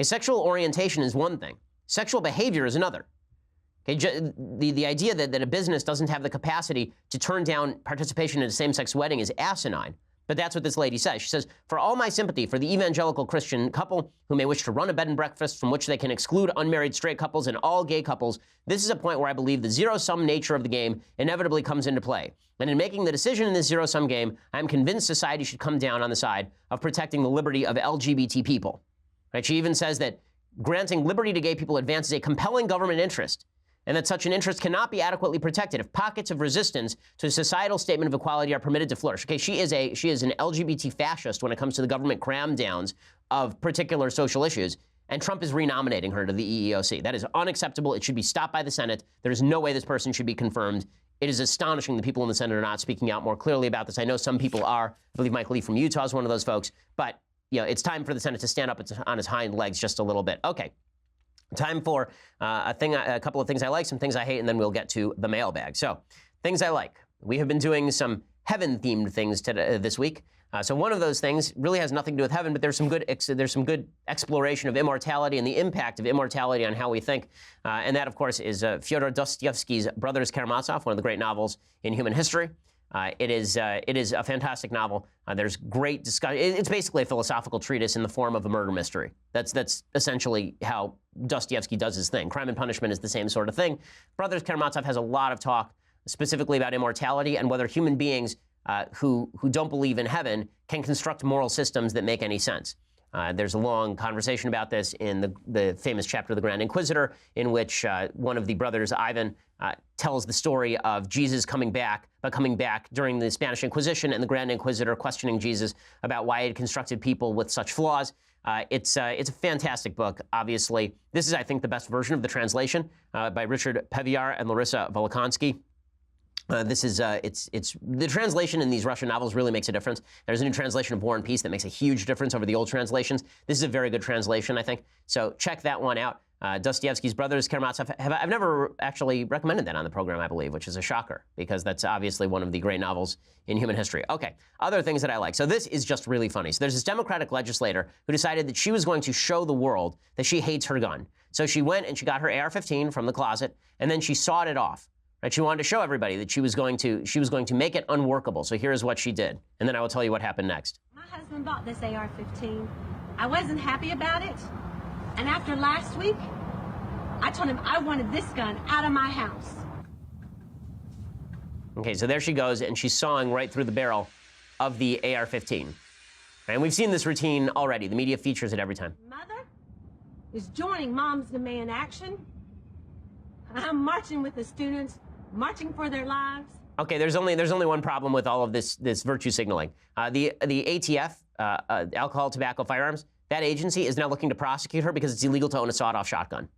A sexual orientation is one thing. Sexual behavior is another. Okay, the idea that a business doesn't have the capacity to turn down participation in a same-sex wedding is asinine. But that's what this lady says. She says, for all my sympathy for the evangelical Christian couple who may wish to run a bed and breakfast from which they can exclude unmarried straight couples and all gay couples, this is a point where I believe the zero-sum nature of the game inevitably comes into play. And in making the decision in this zero-sum game, I'm convinced society should come down on the side of protecting the liberty of LGBT people. Right? She even says that granting liberty to gay people advances a compelling government interest, and that such an interest cannot be adequately protected if pockets of resistance to a societal statement of equality are permitted to flourish. Okay, she is an LGBT fascist when it comes to the government cram-downs of particular social issues, and Trump is renominating her to the EEOC. That is unacceptable. It should be stopped by the Senate. There is no way this person should be confirmed. It is astonishing the people in the Senate are not speaking out more clearly about this. I know some people are. I believe Mike Lee from Utah is one of those folks, but it's time for the Senate to stand up on its hind legs just a little bit. Okay. Time for a couple of things I like, some things I hate, and then we'll get to the mailbag. So, things I like. We have been doing some heaven-themed things this week. So one of those things really has nothing to do with heaven, but there's some good exploration of immortality and the impact of immortality on how we think. And that, of course, is Fyodor Dostoevsky's Brothers Karamazov, one of the great novels in human history. It is a fantastic novel. There's great discussion. It's basically a philosophical treatise in the form of a murder mystery. That's essentially how Dostoevsky does his thing. Crime and Punishment is the same sort of thing. Brothers Karamazov has a lot of talk specifically about immortality and whether human beings who don't believe in heaven can construct moral systems that make any sense. There's a long conversation about this in the famous chapter of the Grand Inquisitor, in which one of the brothers, Ivan, tells the story of Jesus coming back during the Spanish Inquisition and the Grand Inquisitor questioning Jesus about why he had constructed people with such flaws. It's a fantastic book, obviously. This is, I think, the best version of the translation by Richard Peviar and Larissa Volokonsky. This is, it's the translation in these Russian novels really makes a difference. There's a new translation of War and Peace that makes a huge difference over the old translations. This is a very good translation, I think. So check that one out. Dostoevsky's Brothers Karamazov. I've never actually recommended that on the program, I believe, which is a shocker, because that's obviously one of the great novels in human history. Okay, other things that I like. So this is just really funny. So there's this Democratic legislator who decided that she was going to show the world that she hates her gun. So she went and she got her AR-15 from the closet, and then she sawed it off. Right? She wanted to show everybody that she was going to make it unworkable. So here's what she did, and then I will tell you what happened next. My husband bought this AR-15. I wasn't happy about it, and after last week, I told him I wanted this gun out of my house. Okay, so there she goes, and she's sawing right through the barrel of the AR-15. And we've seen this routine already. The media features it every time. Mother is joining Mom's Demand Action. I'm marching with the students, marching for their lives. Okay, there's only one problem with all of this virtue signaling. The ATF, Alcohol, Tobacco, Firearms, that agency is now looking to prosecute her because it's illegal to own a sawed-off shotgun.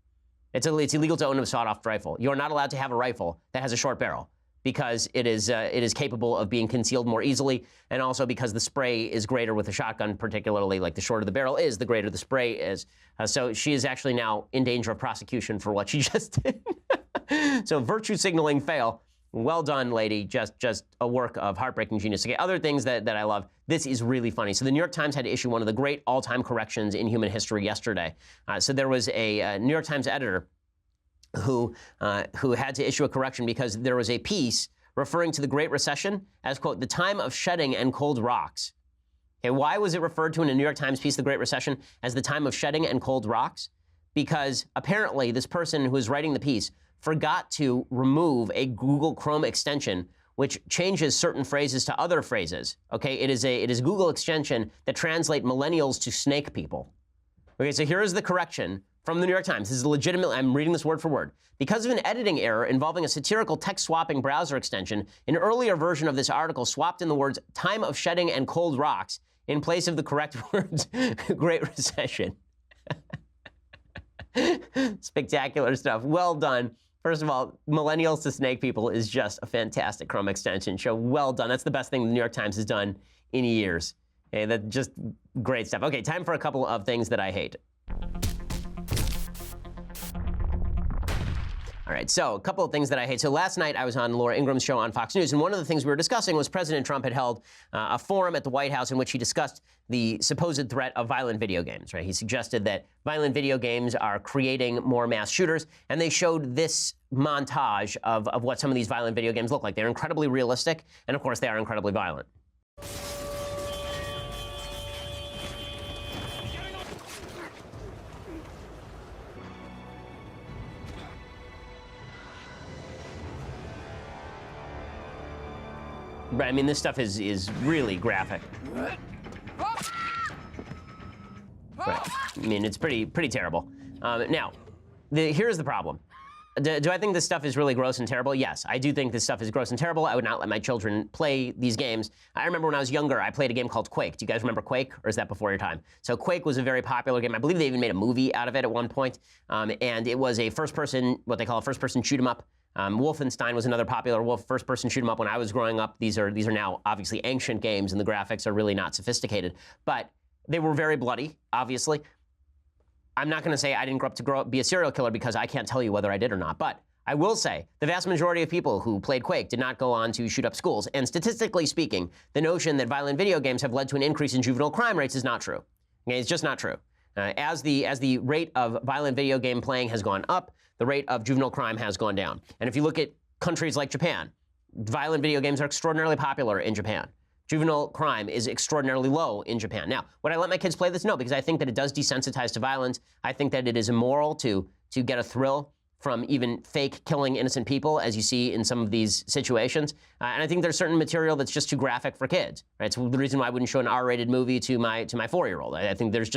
It's illegal to own a sawed-off rifle. You're not allowed to have a rifle that has a short barrel because it is capable of being concealed more easily, and also because the spray is greater with a shotgun, particularly, like the shorter the barrel is, the greater the spray is. So she is actually now in danger of prosecution for what she just did. So virtue signaling fail. Well done, lady. Just a work of heartbreaking genius. Okay, other things that I love. This is really funny. So the New York Times had to issue one of the great all-time corrections in human history yesterday. So there was a New York Times editor who had to issue a correction because there was a piece referring to the Great Recession as, quote, the time of shedding and cold rocks. Okay, why was it referred to in a New York Times piece, the Great Recession, as the time of shedding and cold rocks? Because apparently this person who was writing the piece forgot to remove a Google Chrome extension which changes certain phrases to other phrases. Okay, it is a Google extension that translates millennials to snake people. Okay, so here is the correction from the New York Times. This is legitimate. I'm reading this word for word. Because of an editing error involving a satirical text swapping browser extension, an earlier version of this article swapped in the words time of shedding and cold rocks in place of the correct words Great Recession. Spectacular stuff. Well done. First of all, millennials to snake people is just a fantastic Chrome extension. So well done. That's the best thing the New York Times has done in years. Okay, that's just great stuff. Okay, time for a couple of things that I hate. All right, so a couple of things that I hate. So last night I was on Laura Ingram's show on Fox News, and one of the things we were discussing was President Trump had held a forum at the White House in which he discussed the supposed threat of violent video games, right? He suggested that violent video games are creating more mass shooters, and they showed this montage of what some of these violent video games look like. They're incredibly realistic, and of course they are incredibly violent. But I mean, this stuff is really graphic. Right. I mean, it's pretty terrible. Now, here's the problem. Do I think this stuff is really gross and terrible? Yes, I do think this stuff is gross and terrible. I would not let my children play these games. I remember when I was younger, I played a game called Quake. Do you guys remember Quake, or is that before your time? So Quake was a very popular game. I believe they even made a movie out of it at one point. And it was a first-person, what they call a first-person shoot-'em-up. Wolfenstein was another popular first-person shoot-'em-up when I was growing up. These are now obviously ancient games, and the graphics are really not sophisticated. But they were very bloody, obviously. I'm not going to say I didn't grow up to be a serial killer because I can't tell you whether I did or not. But I will say the vast majority of people who played Quake did not go on to shoot up schools. And statistically speaking, the notion that violent video games have led to an increase in juvenile crime rates is not true. Okay, it's just not true. As the rate of violent video game playing has gone up, the rate of juvenile crime has gone down. And if you look at countries like Japan, violent video games are extraordinarily popular in Japan. Juvenile crime is extraordinarily low in Japan. Now, would I let my kids play this? No, because I think that it does desensitize to violence. I think that it is immoral to get a thrill from even fake killing innocent people, as you see in some of these situations. And I think there's certain material that's just too graphic for kids. Right? It's the reason why I wouldn't show an R-rated movie to my 4-year-old. I think there's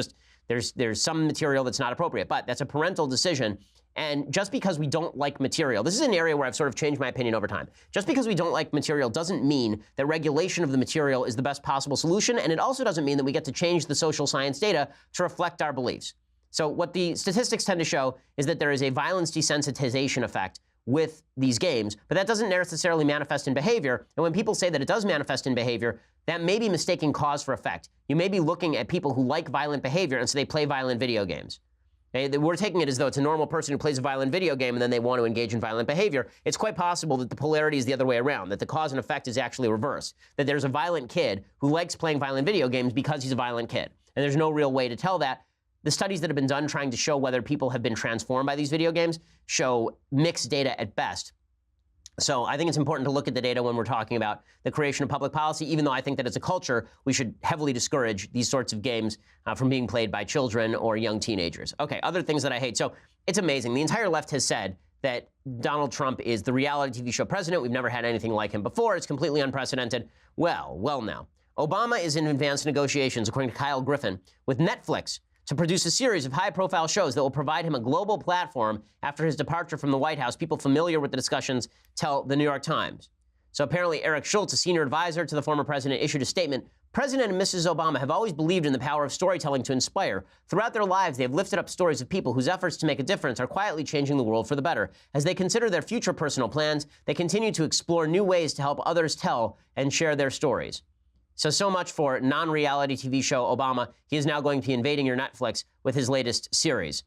There's some material that's not appropriate, but that's a parental decision. And just because we don't like material, this is an area where I've sort of changed my opinion over time. Just because we don't like material doesn't mean that regulation of the material is the best possible solution, and it also doesn't mean that we get to change the social science data to reflect our beliefs. So what the statistics tend to show is that there is a violence desensitization effect with these games, but that doesn't necessarily manifest in behavior. And when people say that it does manifest in behavior, that may be mistaking cause for effect. You may be looking at people who like violent behavior, and so they play violent video games. We're taking it as though it's a normal person who plays a violent video game and then they want to engage in violent behavior. It's quite possible that the polarity is the other way around, that the cause and effect is actually reversed, that there's a violent kid who likes playing violent video games because he's a violent kid. And there's no real way to tell that. The studies that have been done trying to show whether people have been transformed by these video games show mixed data at best. So I think it's important to look at the data when we're talking about the creation of public policy, even though I think that as a culture, we should heavily discourage these sorts of games from being played by children or young teenagers. Okay, other things that I hate. So it's amazing. The entire left has said that Donald Trump is the reality TV show president. We've never had anything like him before. It's completely unprecedented. Well now. Obama is in advanced negotiations, according to Kyle Griffin, with Netflix to produce a series of high-profile shows that will provide him a global platform after his departure from the White House. People familiar with the discussions tell the New York Times. So apparently Eric Schultz, a senior advisor to the former president, issued a statement. President and Mrs. Obama have always believed in the power of storytelling to inspire. Throughout their lives, they have lifted up stories of people whose efforts to make a difference are quietly changing the world for the better. As they consider their future personal plans, they continue to explore new ways to help others tell and share their stories. So much for non-reality TV show Obama. He is now going to be invading your Netflix with his latest series.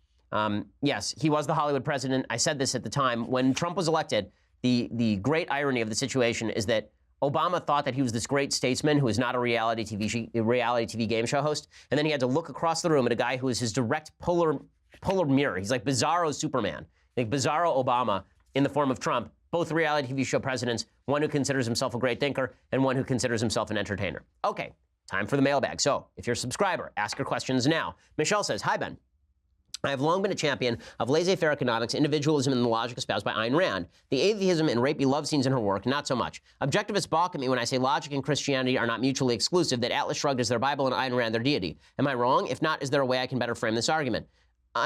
Yes, he was the Hollywood president. I said this at the time. When Trump was elected, the great irony of the situation is that Obama thought that he was this great statesman who is not a reality TV game show host. And then he had to look across the room at a guy who is his direct polar mirror. He's like Bizarro Superman, like Bizarro Obama in the form of Trump. Both reality TV show presidents, one who considers himself a great thinker and one who considers himself an entertainer. Okay, time for the mailbag. So if you're a subscriber, ask your questions now. Michelle says, hi, Ben. I have long been a champion of laissez-faire economics, individualism, and the logic espoused by Ayn Rand. The atheism and rapey love scenes in her work, not so much. Objectivists balk at me when I say logic and Christianity are not mutually exclusive, that Atlas Shrugged is their Bible and Ayn Rand their deity. Am I wrong? If not, is there a way I can better frame this argument?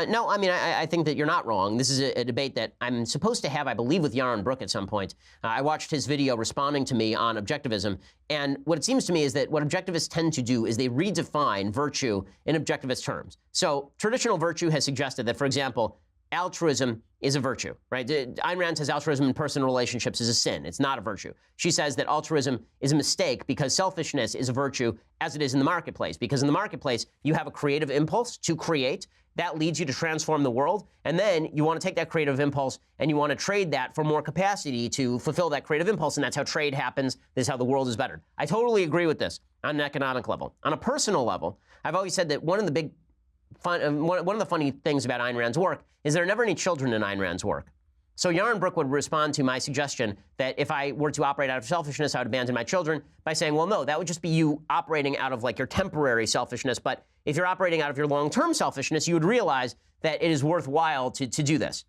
No, I mean, I think that you're not wrong. This is a debate that I'm supposed to have, I believe, with Yaron Brook at some point. I watched his video responding to me on objectivism, and what it seems to me is that what objectivists tend to do is they redefine virtue in objectivist terms. So traditional virtue has suggested that, for example, altruism is a virtue, right? Ayn Rand says altruism in personal relationships is a sin. It's not a virtue. She says that altruism is a mistake because selfishness is a virtue as it is in the marketplace. Because in the marketplace, you have a creative impulse to create. That leads you to transform the world. And then you want to take that creative impulse and you want to trade that for more capacity to fulfill that creative impulse. And that's how trade happens. This is how the world is bettered. I totally agree with this on an economic level. On a personal level, I've always said that one of the funny things about Ayn Rand's work is there are never any children in Ayn Rand's work. So Yaron Brook would respond to my suggestion that if I were to operate out of selfishness, I would abandon my children by saying, well, no, that would just be you operating out of like your temporary selfishness. But if you're operating out of your long-term selfishness, you would realize that it is worthwhile to do this.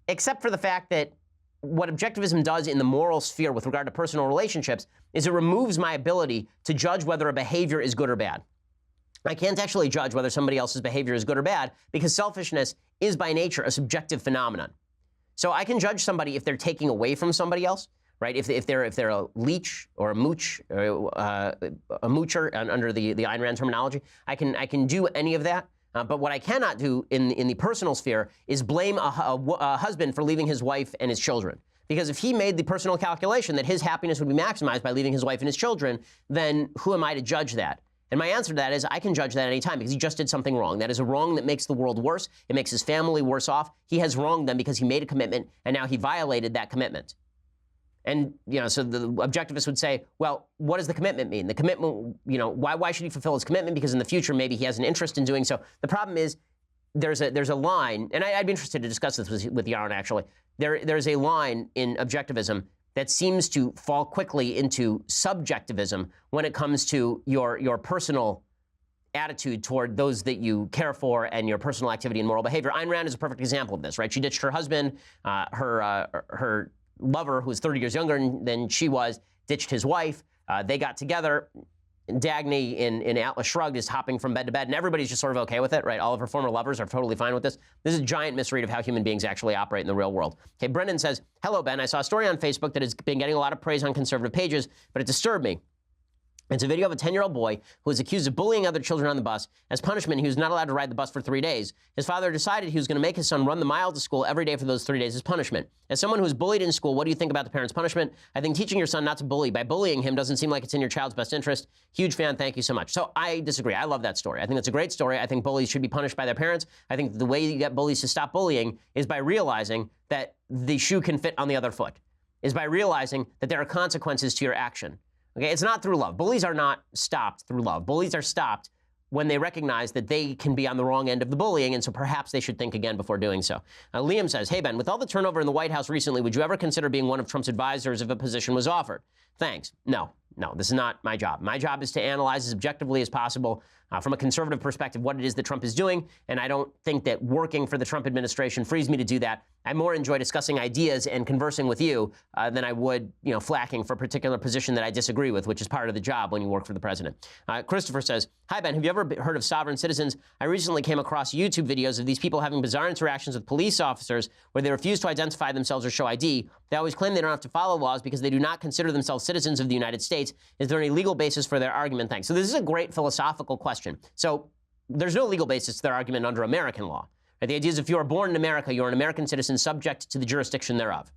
Except for the fact that what objectivism does in the moral sphere with regard to personal relationships is it removes my ability to judge whether a behavior is good or bad. I can't actually judge whether somebody else's behavior is good or bad because selfishness is by nature a subjective phenomenon. So I can judge somebody if they're taking away from somebody else, right? If they're a leech or a mooch, or a moocher under the Ayn Rand terminology, I can do any of that. But what I cannot do in the personal sphere is blame a husband for leaving his wife and his children. Because if he made the personal calculation that his happiness would be maximized by leaving his wife and his children, then who am I to judge that? And my answer to that is I can judge that any time because he just did something wrong. That is a wrong that makes the world worse. It makes his family worse off. He has wronged them because he made a commitment and now he violated that commitment. And, so the objectivist would say, well, what does the commitment mean? The commitment, why should he fulfill his commitment? Because in the future, maybe he has an interest in doing so. The problem is there's a line, and I'd be interested to discuss this with Yaron, actually. There's a line in objectivism that seems to fall quickly into subjectivism when it comes to your personal attitude toward those that you care for and your personal activity and moral behavior. Ayn Rand is a perfect example of this, right? She ditched her husband, her lover, who was 30 years younger than she was, ditched his wife. They got together. Dagny in Atlas Shrugged is hopping from bed to bed, and everybody's just sort of okay with it, right? All of her former lovers are totally fine with this. This is a giant misread of how human beings actually operate in the real world. Okay, Brendan says, hello, Ben. I saw a story on Facebook that has been getting a lot of praise on conservative pages, but it disturbed me. It's a video of a 10-year-old boy who was accused of bullying other children on the bus. As punishment, he was not allowed to ride the bus for 3 days. His father decided he was going to make his son run the mile to school every day for those 3 days as punishment. As someone who was bullied in school, what do you think about the parent's punishment? I think teaching your son not to bully by bullying him doesn't seem like it's in your child's best interest. Huge fan. Thank you so much. So I disagree. I love that story. I think that's a great story. I think bullies should be punished by their parents. I think the way you get bullies to stop bullying is by realizing that the shoe can fit on the other foot, is by realizing that there are consequences to your action. Okay, it's not through love. Bullies are not stopped through love. Bullies are stopped when they recognize that they can be on the wrong end of the bullying, and so perhaps they should think again before doing so. Liam says, hey, Ben, with all the turnover in the White House recently, would you ever consider being one of Trump's advisors if a position was offered? Thanks. No, this is not my job. My job is to analyze as objectively as possible from a conservative perspective what it is that Trump is doing, and I don't think that working for the Trump administration frees me to do that. I more enjoy discussing ideas and conversing with you than I would, flacking for a particular position that I disagree with, which is part of the job when you work for the president. Christopher says, hi, Ben, have you ever heard of sovereign citizens? I recently came across YouTube videos of these people having bizarre interactions with police officers where they refuse to identify themselves or show ID. They always claim they don't have to follow laws because they do not consider themselves citizens of the United States. Is there any legal basis for their argument? Thanks. So this is a great philosophical question. So there's no legal basis to their argument under American law. Right? The idea is if you are born in America, you're an American citizen subject to the jurisdiction thereof.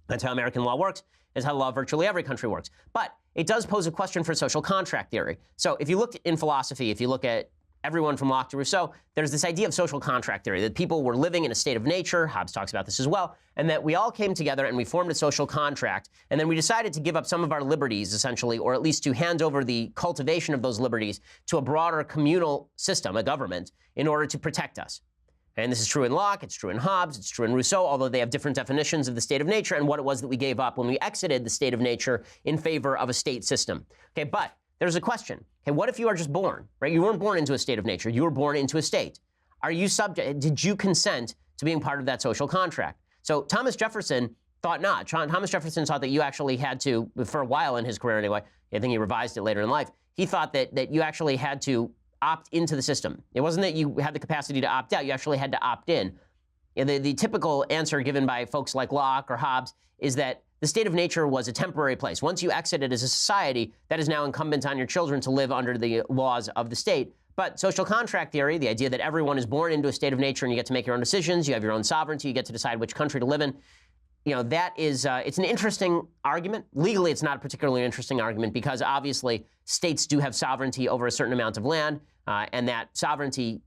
That's how American law works. It's how the law of virtually every country works. But it does pose a question for social contract theory. So if you look in philosophy, if you look at everyone from Locke to Rousseau, there's this idea of social contract theory, that people were living in a state of nature, Hobbes talks about this as well, and that we all came together and we formed a social contract, and then we decided to give up some of our liberties, essentially, or at least to hand over the cultivation of those liberties to a broader communal system, a government, in order to protect us. And this is true in Locke, it's true in Hobbes, it's true in Rousseau, although they have different definitions of the state of nature and what it was that we gave up when we exited the state of nature in favor of a state system. Okay, but there's a question. Okay, what if you are just born, right? You weren't born into a state of nature. You were born into a state. Are you subject? Did you consent to being part of that social contract? So Thomas Jefferson thought not. Thomas Jefferson thought that you actually had to, for a while in his career anyway, I think he revised it later in life, he thought that you actually had to opt into the system. It wasn't that you had the capacity to opt out. You actually had to opt in. The typical answer given by folks like Locke or Hobbes is that the state of nature was a temporary place. Once you exited as a society, that is now incumbent on your children to live under the laws of the state. But social contract theory, the idea that everyone is born into a state of nature and you get to make your own decisions, you have your own sovereignty, you get to decide which country to live in, that is, it's an interesting argument. Legally, it's not a particularly interesting argument because obviously states do have sovereignty over a certain amount of land, and that sovereignty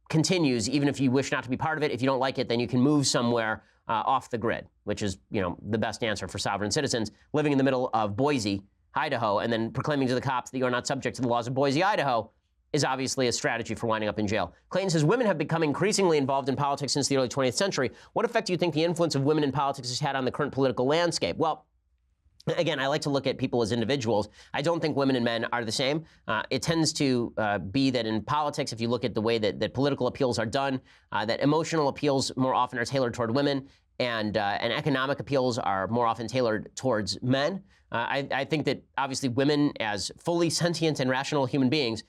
continues even if you wish not to be part of it. If you don't like it, then you can move somewhere off the grid, which is, the best answer for sovereign citizens. Living in the middle of Boise, Idaho, and then proclaiming to the cops that you are not subject to the laws of Boise, Idaho, is obviously a strategy for winding up in jail. Clayton says, women have become increasingly involved in politics since the early 20th century. What effect do you think the influence of women in politics has had on the current political landscape? Well, again, I like to look at people as individuals. I don't think women and men are the same. It tends to be that in politics, if you look at the way that political appeals are done, that emotional appeals more often are tailored toward women, and economic appeals are more often tailored towards men. I think that obviously women, as fully sentient and rational human beings,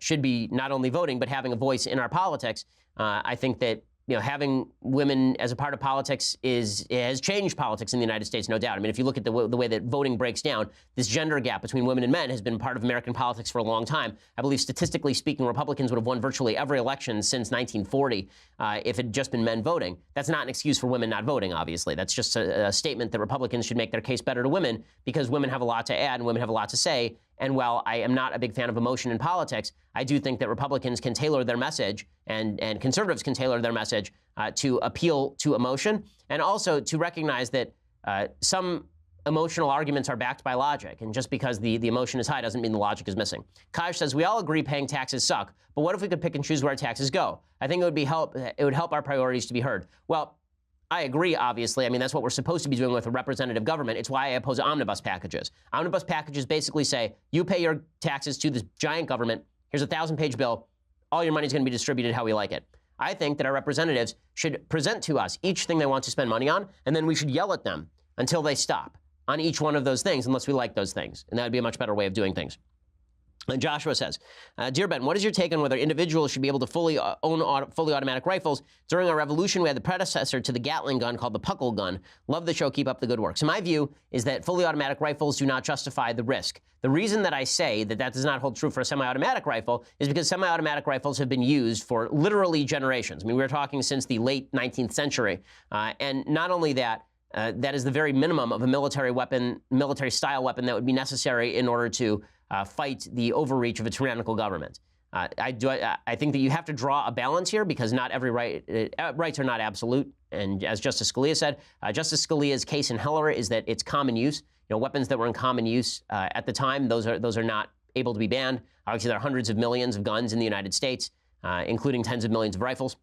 should be not only voting, but having a voice in our politics. I think that having women as a part of politics has changed politics in the United States, no doubt. I mean, if you look at the way that voting breaks down, this gender gap between women and men has been part of American politics for a long time. I believe, statistically speaking, Republicans would have won virtually every election since 1940 if it had just been men voting. That's not an excuse for women not voting, obviously. That's just a statement that Republicans should make their case better to women because women have a lot to add and women have a lot to say. And while I am not a big fan of emotion in politics, I do think that Republicans can tailor their message and conservatives can tailor their message to appeal to emotion and also to recognize that some emotional arguments are backed by logic. And just because the emotion is high doesn't mean the logic is missing. Kaj says, we all agree paying taxes suck, but what if we could pick and choose where our taxes go? I think it would help our priorities to be heard. Well, I agree, obviously. I mean, that's what we're supposed to be doing with a representative government. It's why I oppose omnibus packages. Omnibus packages basically say, you pay your taxes to this giant government. Here's a 1,000-page bill. All your money is going to be distributed how we like it. I think that our representatives should present to us each thing they want to spend money on, and then we should yell at them until they stop on each one of those things, unless we like those things. And that would be a much better way of doing things. Joshua says, Dear Ben, what is your take on whether individuals should be able to fully own fully automatic rifles? During our revolution, we had the predecessor to the Gatling gun called the Puckle gun. Love the show. Keep up the good work. So my view is that fully automatic rifles do not justify the risk. The reason that I say that that does not hold true for a semi-automatic rifle is because semi-automatic rifles have been used for literally generations. I mean, we're talking since the late 19th century. And not only that, that is the very minimum of a military weapon, military-style weapon that would be necessary in order to fight the overreach of a tyrannical government. I think that you have to draw a balance here because not every rights are not absolute. And as Justice Scalia said, Justice Scalia's case in Heller is that it's common use. You know, weapons that were in common use at the time, those are not able to be banned. Obviously, there are hundreds of millions of guns in the United States, including tens of millions of rifles.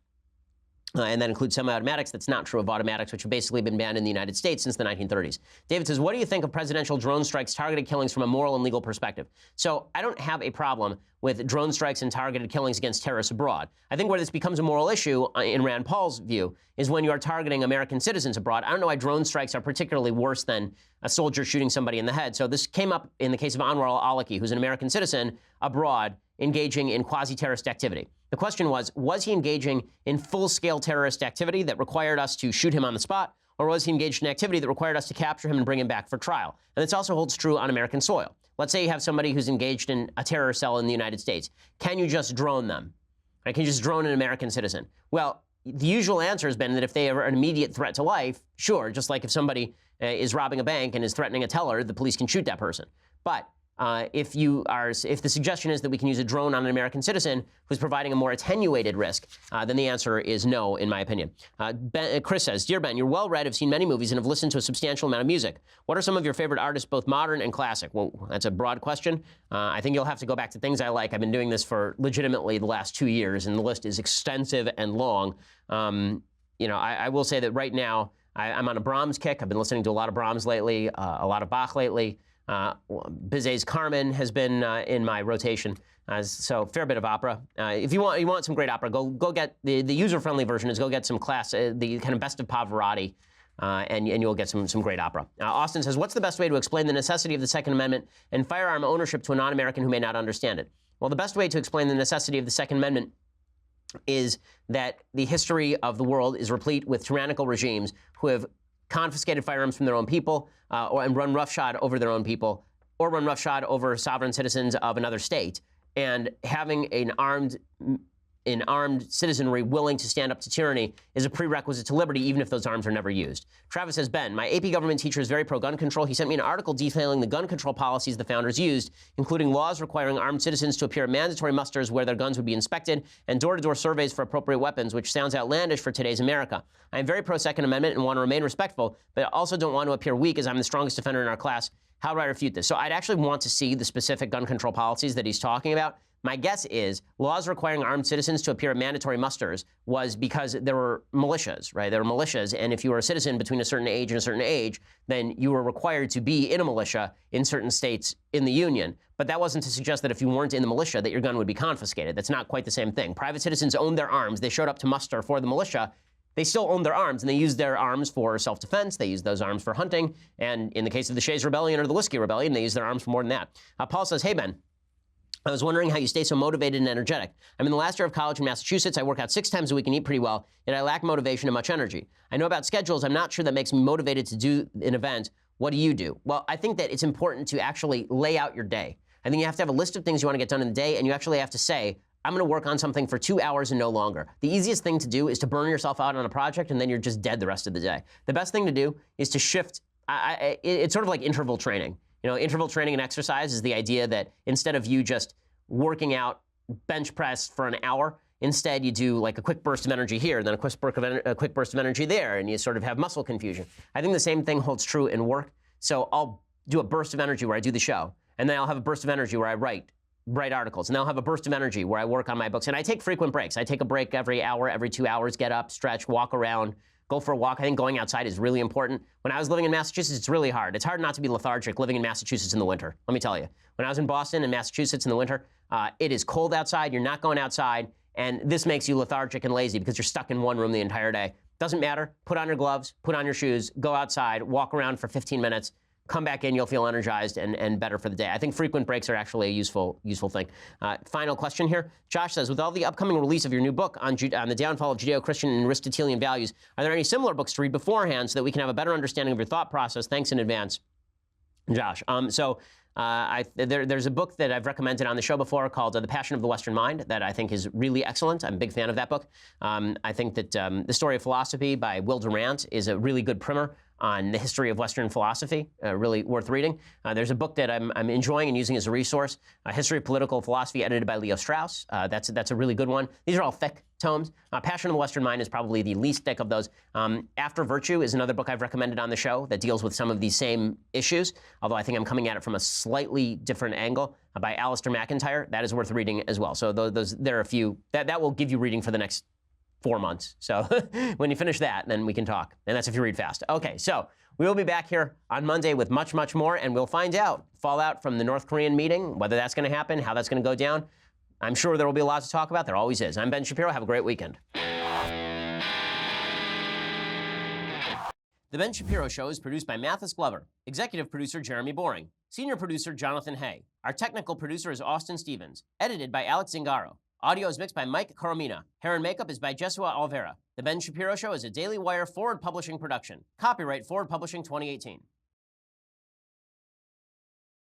And that includes semi-automatics. That's not true of automatics, which have basically been banned in the United States since the 1930s. David says, what do you think of presidential drone strikes, targeted killings from a moral and legal perspective? So I don't have a problem with drone strikes and targeted killings against terrorists abroad. I think where this becomes a moral issue, in Rand Paul's view, is when you are targeting American citizens abroad. I don't know why drone strikes are particularly worse than a soldier shooting somebody in the head. So this came up in the case of Anwar al-Awlaki, who's an American citizen abroad engaging in quasi-terrorist activity. The question was he engaging in full-scale terrorist activity that required us to shoot him on the spot, or was he engaged in activity that required us to capture him and bring him back for trial? And this also holds true on American soil. Let's say you have somebody who's engaged in a terror cell in the United States. Can you just drone them? Right? Can you just drone an American citizen? Well, the usual answer has been that if they are an immediate threat to life, sure, just like if somebody is robbing a bank and is threatening a teller, the police can shoot that person. But if the suggestion is that we can use a drone on an American citizen who's providing a more attenuated risk, then the answer is no, in my opinion. Chris says, Dear Ben, you're well-read, have seen many movies, and have listened to a substantial amount of music. What are some of your favorite artists, both modern and classic? Well, that's a broad question. I think you'll have to go back to things I like. I've been doing this for legitimately the last 2 years, and the list is extensive and long. I will say that right now, I'm on a Brahms kick. I've been listening to a lot of Brahms lately, a lot of Bach lately. Bizet's Carmen has been in my rotation, so fair bit of opera. If you want some great opera, go get the user-friendly version is go get some the kind of best of Pavarotti, and you'll get some great opera. Austin says, what's the best way to explain the necessity of the Second Amendment and firearm ownership to a non-American who may not understand it? Well, the best way to explain the necessity of the Second Amendment is that the history of the world is replete with tyrannical regimes who have confiscated firearms from their own people and run roughshod over their own people or run roughshod over sovereign citizens of another state. And having an armed citizenry willing to stand up to tyranny is a prerequisite to liberty, even if those arms are never used. Travis says, Ben, my AP government teacher is very pro-gun control. He sent me an article detailing the gun control policies the founders used, including laws requiring armed citizens to appear at mandatory musters where their guns would be inspected and door-to-door surveys for appropriate weapons, which sounds outlandish for today's America. I am very pro-Second Amendment and want to remain respectful, but I also don't want to appear weak as I'm the strongest defender in our class. How do I refute this? So I'd actually want to see the specific gun control policies that he's talking about. My guess is laws requiring armed citizens to appear at mandatory musters was because there were militias, right? There were militias, and if you were a citizen between a certain age and a certain age, then you were required to be in a militia in certain states in the Union. But that wasn't to suggest that if you weren't in the militia that your gun would be confiscated. That's not quite the same thing. Private citizens owned their arms. They showed up to muster for the militia. They still owned their arms, and they used their arms for self-defense. They used those arms for hunting. And in the case of the Shays Rebellion or the Whiskey Rebellion, they used their arms for more than that. Paul says, hey, Ben, I was wondering how you stay so motivated and energetic. I'm in the last year of college in Massachusetts. I work out 6 times a week and eat pretty well, yet I lack motivation and much energy. I know about schedules. I'm not sure that makes me motivated to do an event. What do you do? Well, I think that it's important to actually lay out your day. I think you have to have a list of things you want to get done in the day, and you actually have to say, I'm going to work on something for 2 hours and no longer. The easiest thing to do is to burn yourself out on a project, and then you're just dead the rest of the day. The best thing to do is to shift. It's sort of like interval training. You know, interval training and exercise is the idea that instead of you just working out bench press for an hour, instead you do like a quick burst of energy here, and then a quick burst of energy there, and you sort of have muscle confusion. I think the same thing holds true in work. So I'll do a burst of energy where I do the show, and then I'll have a burst of energy where I write articles, and then I'll have a burst of energy where I work on my books. And I take frequent breaks. I take a break every hour, every 2 hours, get up, stretch, walk around, go for a walk. I think going outside is really important. When I was living in Massachusetts, it's really hard. It's hard not to be lethargic living in Massachusetts in the winter, let me tell you. When I was in Boston and Massachusetts in the winter, it is cold outside, you're not going outside, and this makes you lethargic and lazy because you're stuck in one room the entire day. Doesn't matter. Put on your gloves, put on your shoes, go outside, walk around for 15 minutes, come back in, you'll feel energized and better for the day. I think frequent breaks are actually a useful thing. Final question here. Josh says, with all the upcoming release of your new book on the downfall of Judeo-Christian and Aristotelian values, are there any similar books to read beforehand so that we can have a better understanding of your thought process? Thanks in advance, Josh. There's a book that I've recommended on the show before called The Passion of the Western Mind that I think is really excellent. I'm a big fan of that book. I think that The Story of Philosophy by Will Durant is a really good primer on the history of Western philosophy, really worth reading. There's a book that I'm enjoying and using as a resource, History of Political Philosophy, edited by Leo Strauss. That's a really good one. These are all thick tomes. Passion of the Western Mind is probably the least thick of those. After Virtue is another book I've recommended on the show that deals with some of these same issues, although I think I'm coming at it from a slightly different angle, by Alistair McIntyre. That is worth reading as well. So there are a few, that will give you reading for the next 4 months. So when you finish that, then we can talk. And that's if you read fast. Okay, so we will be back here on Monday with much, much more, and we'll find out fallout from the North Korean meeting, whether that's going to happen, how that's going to go down. I'm sure there will be a lot to talk about. There always is. I'm Ben Shapiro. Have a great weekend. The Ben Shapiro Show is produced by Mathis Glover, executive producer Jeremy Boring, senior producer Jonathan Hay. Our technical producer is Austin Stevens, edited by Alex Zingaro. Audio is mixed by Mike Coromina. Hair and makeup is by Jesua Olvera. The Ben Shapiro Show is a Daily Wire Forward Publishing production. Copyright Forward Publishing 2018.